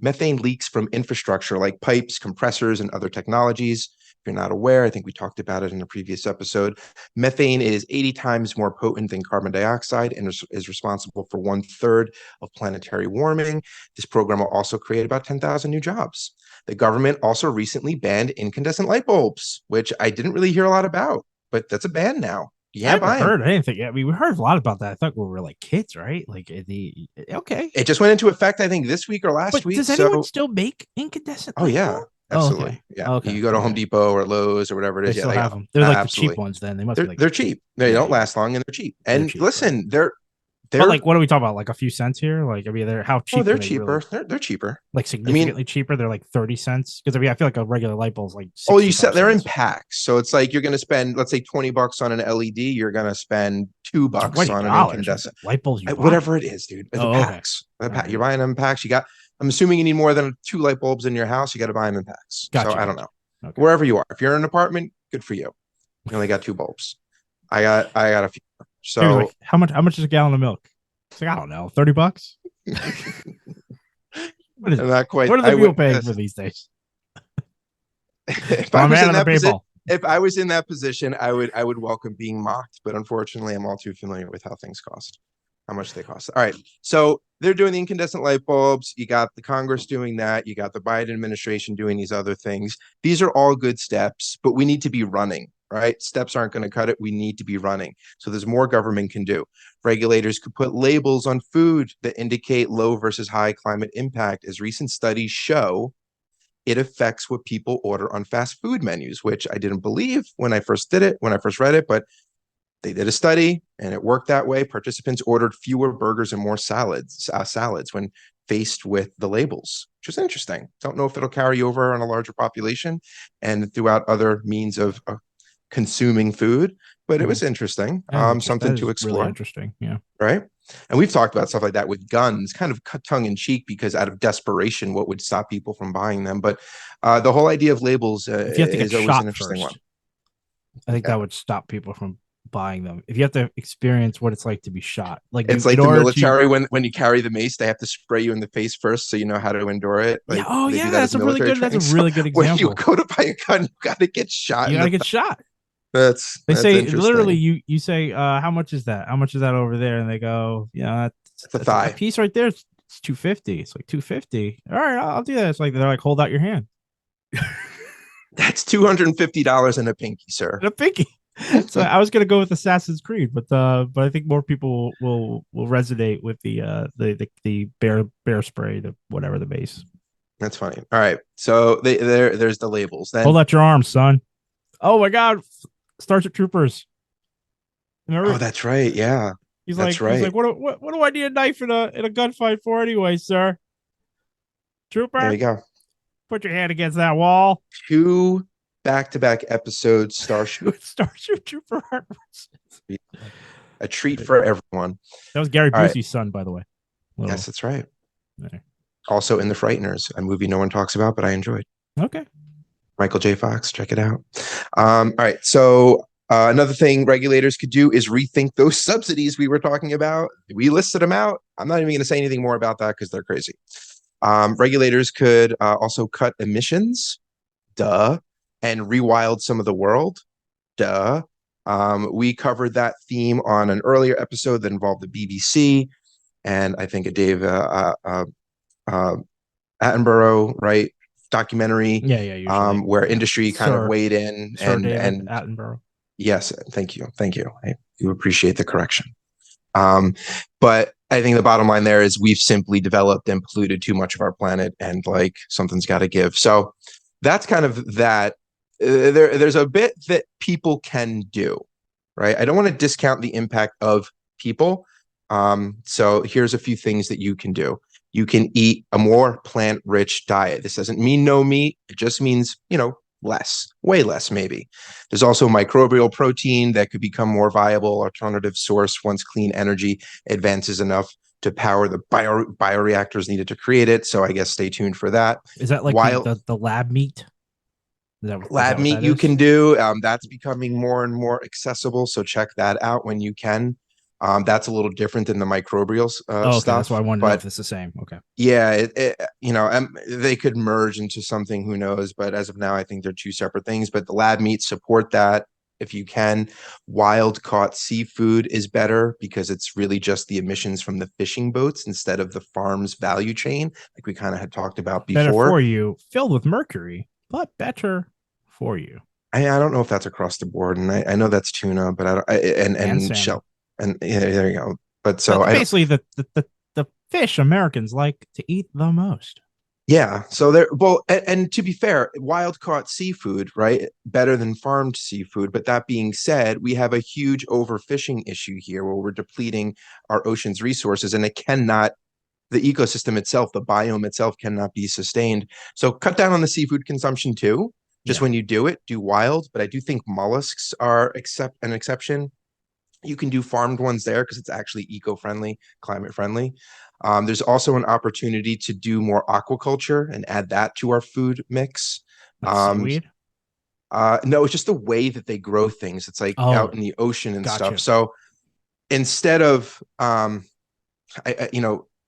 infrastructure like pipes, compressors, and other technologies. you're not aware, I think we talked about it in a previous episode. Methane is 80 times more potent than carbon dioxide and is responsible for 1/3 of planetary warming. This program will also create about 10,000 new jobs. The government also recently banned incandescent light bulbs, which I didn't really hear a lot about, but that's a ban now. You can't buy them. I didn't think. I mean, we heard a lot about that. I thought we were like kids, right? Like okay. It just went into effect, I think, this week or last week. Does anyone still make incandescent? Oh yeah, absolutely. Okay. Yeah. Okay. You go to Home Depot or Lowe's or whatever it is. They still yeah, have them. They're like absolutely. the cheap ones. Then they must. They're cheap. They don't last long and they're cheap. And cheap, listen, right? they're but like, what are we talking about? Like a few cents here? Like, I mean, they're how cheap? Oh, they're cheaper. Really? They're cheaper. Like significantly cheaper. They're like 30 cents. Because I mean, I feel like a regular light bulb is like. Oh, you said they're in packs, so it's like you're going to spend, let's say, $20 on an LED. You're going to spend $2 on an incandescent light bulbs. Whatever it is, dude. The packs. Okay. You're buying them in packs. I'm assuming you need more than 2 light bulbs in your house. You got to buy them in packs. Gotcha. So I don't know. Okay. Wherever you are, if you're in an apartment, good for you. You only got 2 bulbs. I got a few. So like, how much is a gallon of milk? It's like, I don't know, $30. What is not quite. What are the people paying for these days? If I was in that position, I would welcome being mocked, but unfortunately, I'm all too familiar with how things cost, how much they cost. All right, so they're doing the incandescent light bulbs. You got the Congress doing that. You got the Biden administration doing these other things. These are all good steps, but we need to be running. Right? Steps aren't going to cut it. We need to be running. So there's more government can do. Regulators could put labels on food that indicate low versus high climate impact. As recent studies show, it affects what people order on fast food menus, which I didn't believe when I first read it, but they did a study and it worked that way. Participants ordered fewer burgers and more salads when faced with the labels, which is interesting. Don't know if it'll carry over on a larger population and throughout other means of consuming food, but it was interesting. Something to explore. Really interesting, yeah. Right, and we've talked about stuff like that with guns, kind of tongue in cheek, because out of desperation, what would stop people from buying them? But the whole idea of labels is always an interesting one. I think that would stop people from buying them. If you have to experience what it's like to be shot, like it's like the military when you carry the mace, they have to spray you in the face first so you know how to endure it. Like, that's a really good example. When you go to buy a gun, you got to get shot. You got to get shot. They say literally you say how much is that over there, and they go that's a thigh. A piece right there, it's $250. It's like $250. All right, I'll do that. It's like they're like, hold out your hand. That's $250 in a pinky, sir. In a pinky. So I was gonna go with Assassin's Creed, but I think more people will resonate with the bear spray, the whatever the base. That's funny. All right, so there's the labels. Then hold out your arms, son. Oh my God. Starship Troopers. Remember? Oh, that's right. Yeah, he's like, what do I need a knife in a gunfight for anyway, sir? Trooper, there you go. Put your hand against that wall. 2 back-to-back episodes. Starship Trooper. A treat for everyone. That was Gary Busey's son, by the way. Yes, that's right. There. Also in The Frighteners, a movie no one talks about, but I enjoyed. Okay. Michael J. Fox, check it out. All right, so another thing regulators could do is rethink those subsidies we were talking about. We listed them out. I'm not even going to say anything more about that because they're crazy. Regulators could also cut emissions, and rewild some of the world, we covered that theme on an earlier episode that involved the BBC, and I think Dave Attenborough, right? Documentary, where industry kind of weighed in and Attenborough. Yes, thank you. I do appreciate the correction. But I think the bottom line there is we've simply developed and polluted too much of our planet, and like something's got to give. So that's kind of that. There's a bit that people can do, right? I don't want to discount the impact of people. So here's a few things that you can do. You can eat a more plant-rich diet. This doesn't mean no meat. It just means, less, way less maybe. There's also microbial protein that could become more viable alternative source once clean energy advances enough to power the bioreactors needed to create it. So I guess stay tuned for that. Is that like the lab meat? Lab meat you can do. That's becoming more and more accessible. So check that out when you can. That's a little different than the microbial Oh, okay. That's stuff. why I wanted to know if But it's the same. Okay. yeah, they could merge into something, who knows? But as of now, I think they're two separate things. But the lab meats support that if you can. Wild caught seafood is better because it's really just the emissions from the fishing boats instead of the farm's value chain, like we kind of had talked about Better before. for you, filled with mercury, but better for you. I don't know if that's across the board, and I know that's tuna, but I don't, And and salmon. shell, and yeah, there you go. But so But I don't. basically, the fish Americans like to eat the most. Yeah. So there, well, and to be fair, wild caught seafood, right? Better than farmed seafood. But that being said, we have a huge overfishing issue here where we're depleting our ocean's resources, and it cannot, the ecosystem itself, the biome itself cannot be sustained. So cut down on the seafood consumption too. Just Yeah. when you do it, do wild. But I do think mollusks are an exception. You can do farmed ones there because it's actually eco-friendly, climate friendly. There's also an opportunity to do more aquaculture and add that to our food mix. Like Um, seaweed. no, it's just the way that they grow things. It's like out Oh, in the ocean and stuff. gotcha. So instead of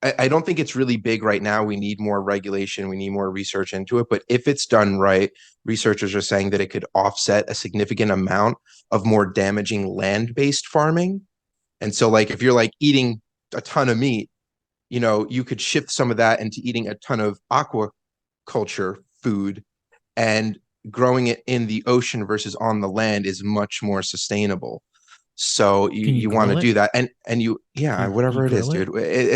I don't think it's really big right now. We need more regulation. We need more research into it. But if it's done right, researchers are saying that it could offset a significant amount of more damaging land-based farming. And so, like, if you're like eating a ton of meat, you could shift some of that into eating a ton of aquaculture food, and growing it in the ocean versus on the land is much more sustainable. So you, Can you you want to grill it? do that, and yeah, You whatever it is, grill it? dude.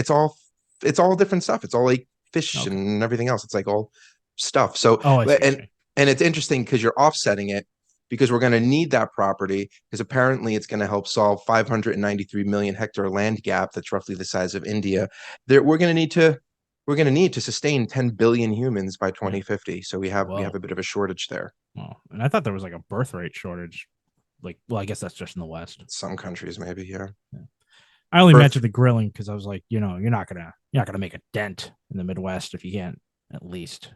It's all different stuff. It's all like fish Okay. and everything else. It's like all stuff. So Oh, I see what you're and saying. and it's interesting because you're offsetting it because we're going to need that property because apparently it's going to help solve 593 million hectare land gap that's roughly the size of India. There we're going to need to sustain 10 billion humans by Yeah. 2050. So we have Whoa. a bit of a shortage there. Well, and I thought there was like a birth rate shortage. Like, well, I guess that's just in the West. Some countries maybe, yeah. Yeah. I only Birth mentioned the grilling because I was like, you're not gonna make a dent in the Midwest if you can't at least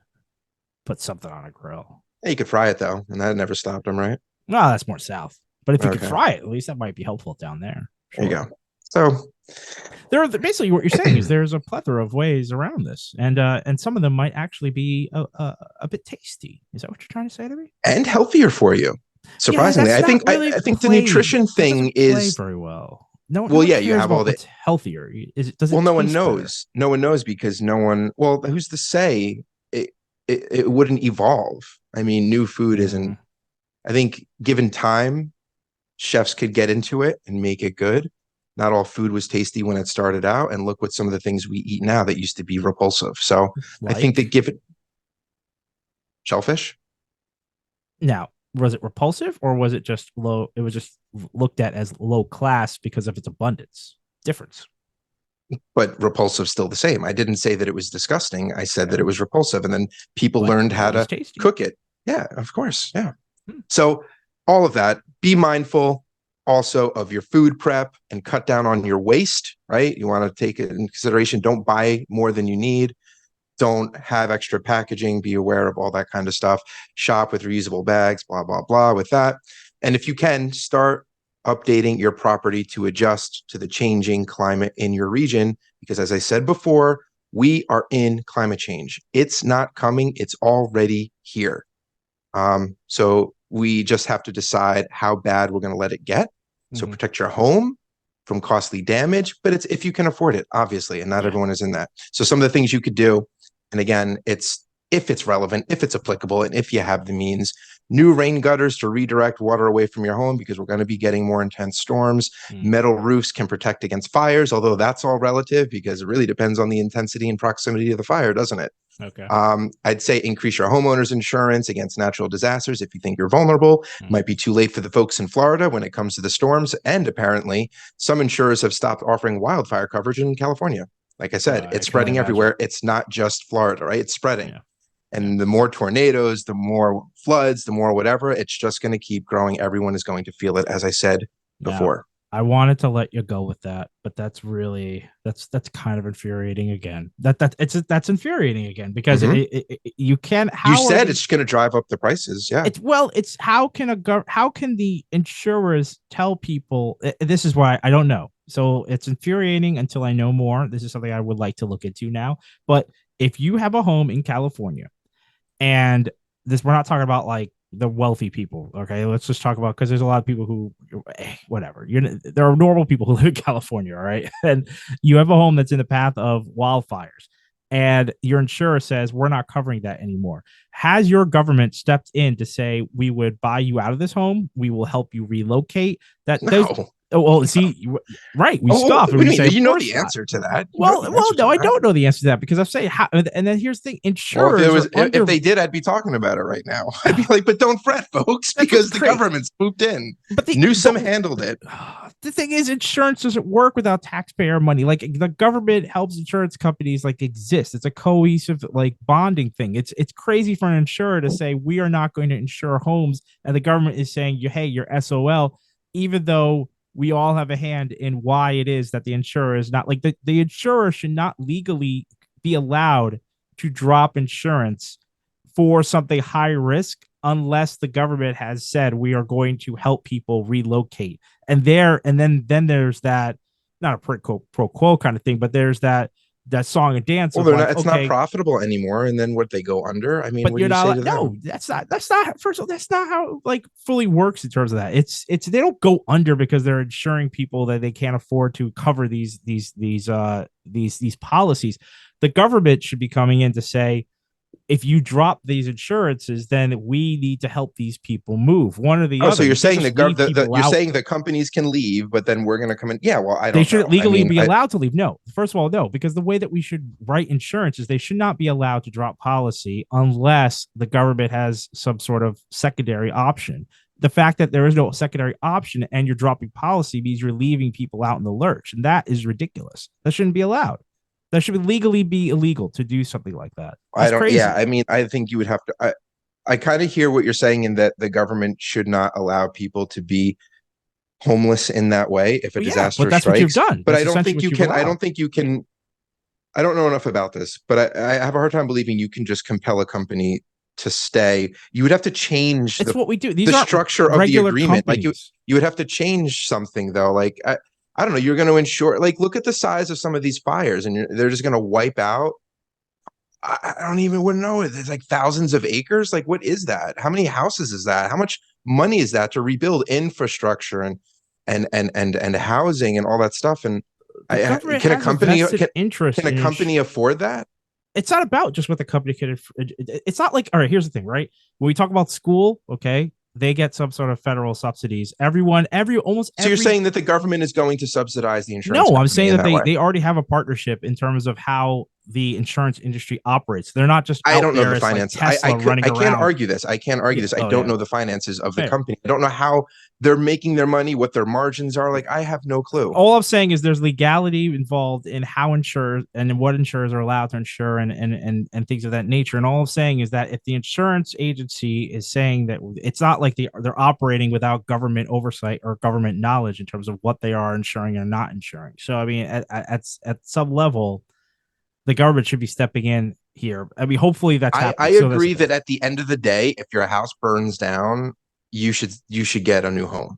put something on a grill. yeah, you could fry it though, and that never stopped them, right? Well, that's more south. But if you could Okay, fry it, at least that might be helpful down there. there you Sure. go. So There are basically what you're saying is there's a plethora of ways around this, and some of them might actually be a bit tasty. Is that what you're trying to say to me? and healthier for you. Yeah, Surprisingly, that's I not think really I think the played. nutrition That thing doesn't play is, very well. No well, one yeah, you cares have all about the, what's healthier. Does well, it no one taste better? knows. No one knows because no one, well, who's to say it wouldn't evolve? I mean, new food Mm, isn't, I think given time, chefs could get into it and make it good. Not all food was tasty when it started out, and look what some of the things we eat now that used to be repulsive. So I think that like given shellfish, now, was it repulsive or was it just low? It was just looked at as low class because of its abundance. Difference. but repulsive still the same. I didn't say that it was disgusting. I said that it Fair, was repulsive, and then people but learned it how was to tasty. cook it. Yeah, of course. Yeah. Hmm. So all of that, be mindful also of your food prep and cut down on your waste, right? You want to take it in consideration. Don't buy more than you need. Don't have extra packaging. Be aware of all that kind of stuff. Shop with reusable bags, blah, blah, blah, with that. And if you can, start updating your property to adjust to the changing climate in your region. Because as I said before, we are in climate change. It's not coming, it's already here. So we just have to decide how bad we're going to let it get. So Mm-hmm. protect your home from costly damage, but it's if you can afford it, obviously, and not Yeah. everyone is in that. So some of the things you could do, and again, it's if it's relevant, if it's applicable, and if you have the means, new rain gutters to redirect water away from your home because we're going to be getting more intense storms. Mm. Metal roofs can protect against fires, although that's all relative because it really depends on the intensity and proximity of the fire, doesn't it? Okay. I'd say increase your homeowner's insurance against natural disasters if you think you're vulnerable. Might be too late for the folks in Florida when it comes to the storms. And apparently, some insurers have stopped offering wildfire coverage in California. Like I said, I it's can only spreading imagine. everywhere. It's not just Florida, right? It's spreading. Yeah. And the more tornadoes, the more floods, the more whatever, it's just going to keep growing. Everyone is going to feel it, as I said before. I wanted to let you go with that, but that's kind of infuriating again. That's infuriating again because you can't. You said it's going to drive up the prices. Yeah. It's how can the insurers tell people? This is why I don't know. So it's infuriating until I know more. This is something I would like to look into now. But if you have a home in California, and this, we're not talking about like the wealthy people. Okay, let's just talk about, because there's a lot of people who, whatever. There are normal people who live in California, all right, and you have a home that's in the path of wildfires, and your insurer says we're not covering that anymore. Has your government stepped in to say we would buy you out of this home? We will help you relocate. That those. No. Oh, well, see, right? We scoff and we say, you know of the course not. answer to that. Well, no, I don't know the answer to that, because I'm saying how. And then here's the thing: Well, insurers. if they did, I'd be talking about it right now. I'd be like, but don't fret, folks, because the government swooped in. But Newsom handled it. The thing is, insurance doesn't work without taxpayer money. Like, the government helps insurance companies like exist. It's a cohesive like bonding thing. It's crazy for an insurer to say we are not going to insure homes, and the government is saying hey, you're SOL, even though we all have a hand in why it is that the insurer is not, like, the insurer should not legally be allowed to drop insurance for something high risk unless the government has said we are going to help people relocate. And then there's that, not a pro quo kind of thing, but there's that song and dance. Well, it's not profitable anymore, and then what, they go under? I mean, but you're not. No, that's not. First of all, that's not how like fully works in terms of that. It's they don't go under because they're insuring people that they can't afford to cover these policies. The government should be coming in to say, if you drop these insurances, then we need to help these people move. One or the other. So you're saying you're saying the companies can leave, but then we're going to come in. Yeah, well, they shouldn't legally be allowed to leave. No, first of all, no, because the way that we should write insurance is they should not be allowed to drop policy unless the government has some sort of secondary option. The fact that there is no secondary option and you're dropping policy means you're leaving people out in the lurch, and that is ridiculous. That shouldn't be allowed. That should legally be illegal to do something like that. That's crazy. Yeah, I mean, I think you would have to. I kind of hear what you're saying in that the government should not allow people to be homeless in that way if a disaster that's strikes. What you've done. But I don't think you can. I don't think you can. I don't know enough about this, but I have a hard time believing you can just compel a company to stay. You would have to change. That's what we do. The structure of the agreement. Companies. Like you would have to change something though. Like I don't know. You're going to insure. Like, look at the size of some of these fires, and they're just going to wipe out. I don't even want to know. It's like thousands of acres. Like, what is that? How many houses is that? How much money is that to rebuild infrastructure and housing and all that stuff? And can a company afford that? It's not about just what the company can. It's not like, all right, here's the thing, right? When we talk about school, okay, they get some sort of federal subsidies. So you're saying that the government is going to subsidize the insurance? No, I'm saying that they already have a partnership in terms of how the insurance industry operates. They're not just. I don't know the finances. Like I can't argue this. I don't know the finances of the company. I don't know how they're making their money, what their margins are. Like, I have no clue. All I'm saying is there's legality involved in how insurers and what insurers are allowed to insure and things of that nature. And all I'm saying is that if the insurance agency is saying that it's not like they're operating without government oversight or government knowledge in terms of what they are insuring or not insuring. So I mean, at some level, the government should be stepping in here. I mean, hopefully that's happening. I agree that at the end of the day, if your house burns down, you should get a new home.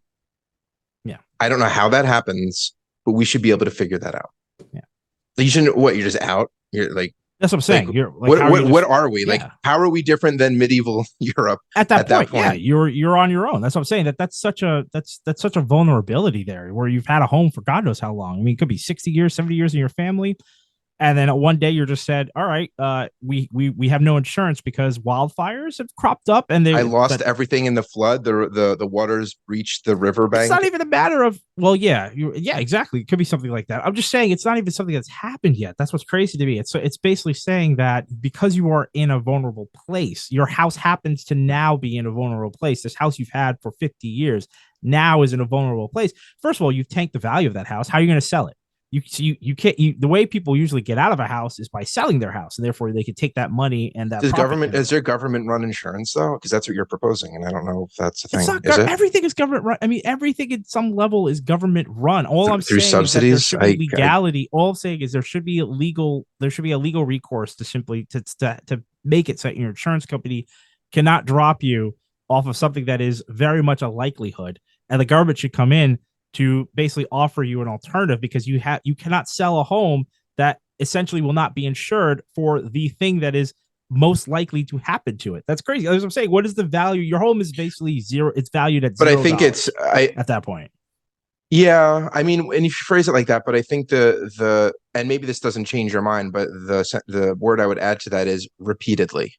Yeah. I don't know how that happens, but we should be able to figure that out. Yeah. You shouldn't. What? You're just out. You're like. That's what I'm saying. Like, what are we? Yeah. Like, how are we different than medieval Europe at that point? Yeah, you're on your own. That's what I'm saying. That's such a vulnerability there, where you've had a home for God knows how long. I mean, it could be 60 years, 70 years in your family. And then one day you're just said, all right, we have no insurance because wildfires have cropped up, and I lost everything in the flood. The waters reached the riverbank. It's not even a matter of, well, yeah, exactly. It could be something like that. I'm just saying it's not even something that's happened yet. That's what's crazy to me. It's basically saying that because you are in a vulnerable place, your house happens to now be in a vulnerable place. This house you've had for 50 years now is in a vulnerable place. First of all, you've tanked the value of that house. How are you going to sell it? You can't. The way people usually get out of a house is by selling their house, and therefore they can take that money and that. Is there government run insurance though? Because that's what you're proposing, and I don't know if that's a thing. Everything is government run. I mean, everything at some level is government run. All I'm saying subsidies, is that there should be legality. All I'm saying is there should be a legal recourse to simply to make it so that your insurance company cannot drop you off of something that is very much a likelihood, and the government should come in to basically offer you an alternative, because you cannot sell a home that essentially will not be insured for the thing that is most likely to happen to it. That's crazy. As I'm saying, what is the value? Your home is basically zero. It's valued at But I $0 think at that point. yeah, I mean, and if you phrase it like that, but I think and maybe this doesn't change your mind, but the word I would add to that is repeatedly.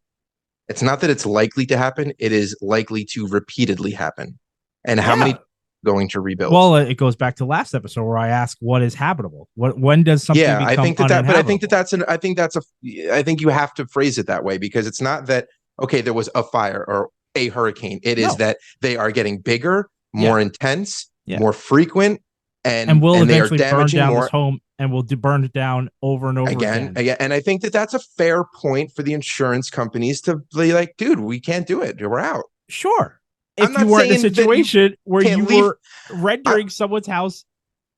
It's not that it's likely to happen, it is likely to repeatedly happen. And how many Yeah. going to rebuild? Well, it goes back to last episode where I asked, what is habitable? When does something Yeah, I become think that, but I think uninhabitable? I think you have to phrase it that way, because it's not that, okay, there was a fire or a hurricane. It is No. that they are getting bigger, Yeah. more intense, Yeah. more frequent, And we'll and they are eventually burn damaging down this more. home, and we'll burn it down over and over Again, again. again, and I think that that's a fair point for the insurance companies to be like, dude, we can't do it. We're out. Sure. I'm If you not were in a saying that you situation where can't you leave. were rendering someone's house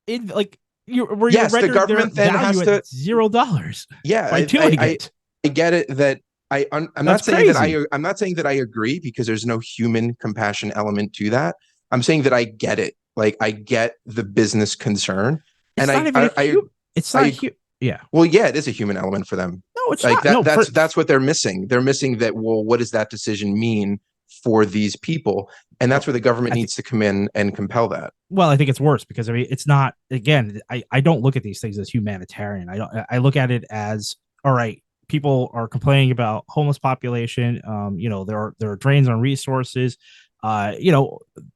in like where you're Yes, the rendering their government then has value to. at $0 Yeah, by doing it. I get it that I'm That's not saying that crazy. I'm not saying that I agree, because there's no human compassion element to that. I'm saying that I get it. Like, I get the business concern, and It's not even a it's not I yeah. well, yeah, it is a human element for them. No, it's Like not. No, that's what they're missing. They're missing that. Well, what does that decision mean for these people? And that's well, where the government I think needs to come in and compel that. well, I think it's worse because I mean it's not again, I don't look at these things as humanitarian. I look at it as all right, people are complaining about homeless population. There are drains on resources.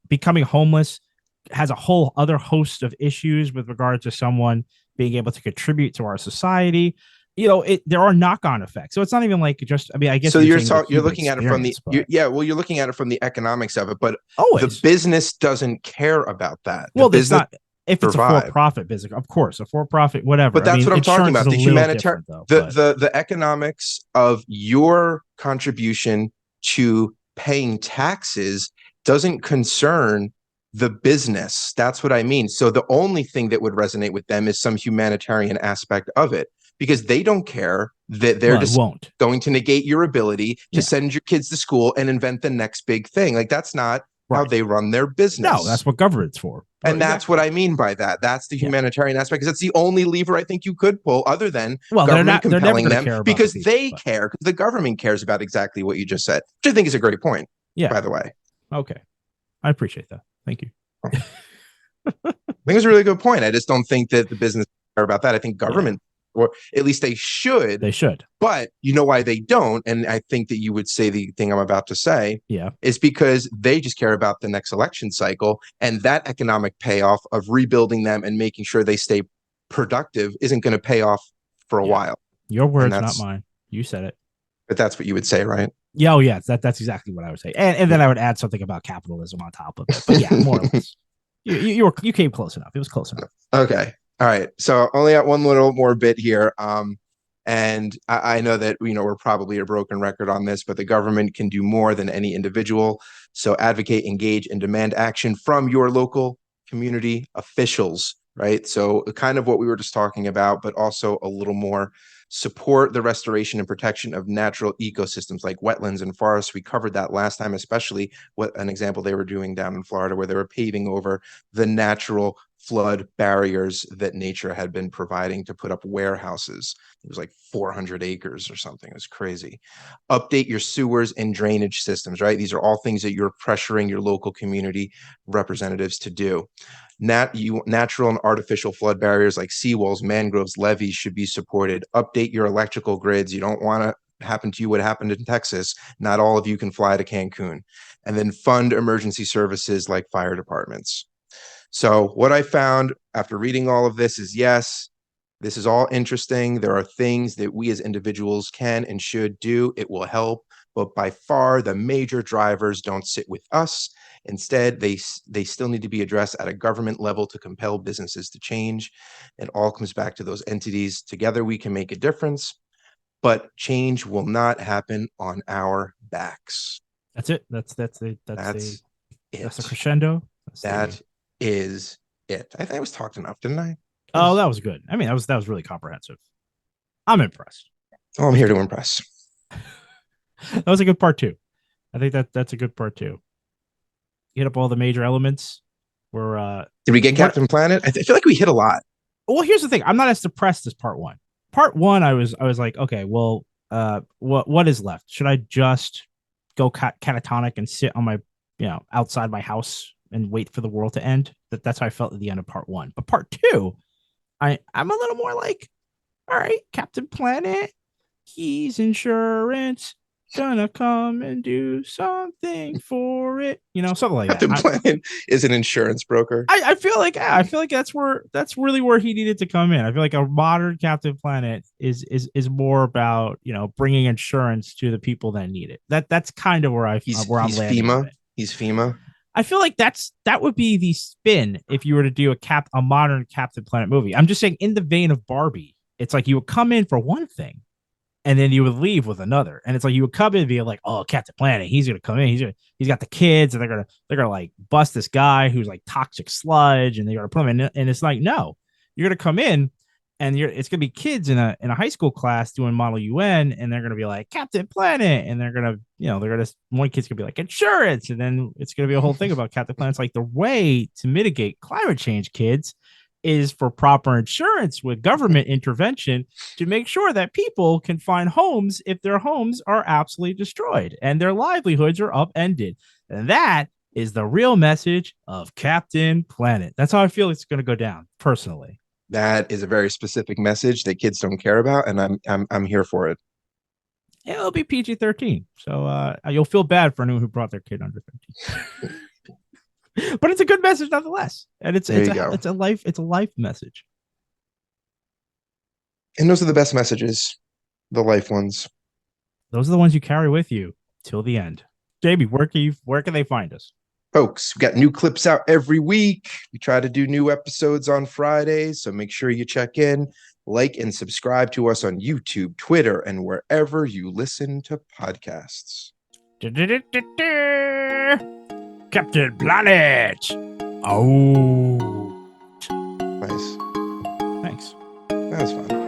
Becoming homeless has a whole other host of issues with regard to someone being able to contribute to our society. There are knock-on effects. So it's not even like just, I mean, I guess So you're saying the you're human looking at it from experience, but yeah, well, you're looking at it from the economics of it, but the always. business doesn't care about that. The Well, it's business not if it's a survive. for-profit business, of course, a for-profit, whatever. But I that's mean, what I'm talking insurance is about. a The little humanitarian, different though, but the economics of your contribution to paying taxes doesn't concern the business. That's what I mean. So the only thing that would resonate with them is some humanitarian aspect of it, because they don't care that they're well, it just won't. going to negate your ability to Yeah, send your kids to school and invent the next big thing. Like, that's not how right. they run their No, business. that's what government's for. And that's what Exactly. I mean by that. That's the Yeah. humanitarian aspect, because it's the only lever I think you could pull, other than Well, government they're never compelling going to them, care about the because people, they but care, because the government cares about exactly what you just said, which I think is a great point, yeah. by the way. Okay. I appreciate that. Thank you. I think it's a really good point. I just don't think that the business care about that. I think Yeah, government, or at least they should, they should. but you know why they don't? And I think that you would say the thing I'm about to say Yeah. is because they just care about the next election cycle, and that economic payoff of rebuilding them and making sure they stay productive isn't going to pay off for a Yeah. while. Your And words, not mine. You said it. but that's what you would say, right? Yeah, oh yeah, that's exactly what I would say. And then Yeah. I would add something about capitalism on top of it. But yeah, more or less. You came close enough. It was close enough. Okay. All right. So only got one little more bit here. And I know that we're probably a broken record on this, but the government can do more than any individual. So advocate, engage, and demand action from your local community officials, right? So kind of what we were just talking about, but also a little more. Support the restoration and protection of natural ecosystems like wetlands and forests. We covered that last time, especially what an example they were doing down in Florida, where they were paving over the natural flood barriers that nature had been providing to put up warehouses. It was like 400 acres or something. It was crazy. Update your sewers and drainage systems, right? These are all things that you're pressuring your local community representatives to do. Natural and artificial flood barriers like seawalls, mangroves, levees should be supported. Update your electrical grids. You don't want to happen to you what happened in Texas. Not all of you can fly to Cancun. And then fund emergency services like fire departments. So what I found after reading all of this is, yes, this is all interesting. There are things that we as individuals can and should do. It will help, but by far the major drivers don't sit with us. Instead, they still need to be addressed at a government level to compel businesses to change. It all comes back to those entities. Together we can make a difference, but change will not happen on our backs. That's it. That's it. the crescendo. That is it. I think I was talked enough, didn't I? Oh, that was good. I mean, that was really comprehensive. I'm impressed. Oh, I'm here to impress. That was a good part two. I think that's a good part two. Hit up all the major elements. We're Did we get Captain Planet? I feel like we hit a lot. well, here's the thing. I'm not as depressed as part one. Part one, I was like, okay, well, what is left? Should I just go catatonic and sit on my, outside my house and wait for the world to end? That's how I felt at the end of part one. But part two, I'm a little more like, all right, Captain Planet, he's insurance, gonna come and do something for it, something like Captain that. Planet is an insurance broker. I feel like that's really where he needed to come in. I feel like a modern Captain Planet is more about bringing insurance to the people that need it. That's kind of where I'm landing. FEMA. He's FEMA. I feel like that would be the spin if you were to do a modern Captain Planet movie. I'm just saying, in the vein of Barbie, it's like you would come in for one thing, and then you would leave with another. And it's like you would come in and be like, oh, Captain Planet, he's gonna come in, he's got the kids, and they're gonna like bust this guy who's like toxic sludge, and they're gonna put him in. And it's like, no, you're gonna come in, and it's gonna be kids in a high school class doing Model UN, and they're gonna be like Captain Planet, and they're gonna one kid's gonna be like insurance, and then it's gonna be a whole thing about Captain Planet. It's like the way to mitigate climate change, kids, is for proper insurance with government intervention to make sure that people can find homes if their homes are absolutely destroyed and their livelihoods are upended. And that is the real message of Captain Planet. That's how I feel it's going to go down, personally. That is a very specific message that kids don't care about, and I'm here for it. It'll be PG-13, so you'll feel bad for anyone who brought their kid under 13. But it's a good message nonetheless, and it's a life message. And those are the best messages, the life ones. Those are the ones you carry with you till the end. Jamie, where can they find us? Folks, we got new clips out every week. We try to do new episodes on Fridays, so make sure you check in, like, and subscribe to us on YouTube, Twitter, and wherever you listen to podcasts. Captain Planet. Oh. Nice. Thanks. That was fun.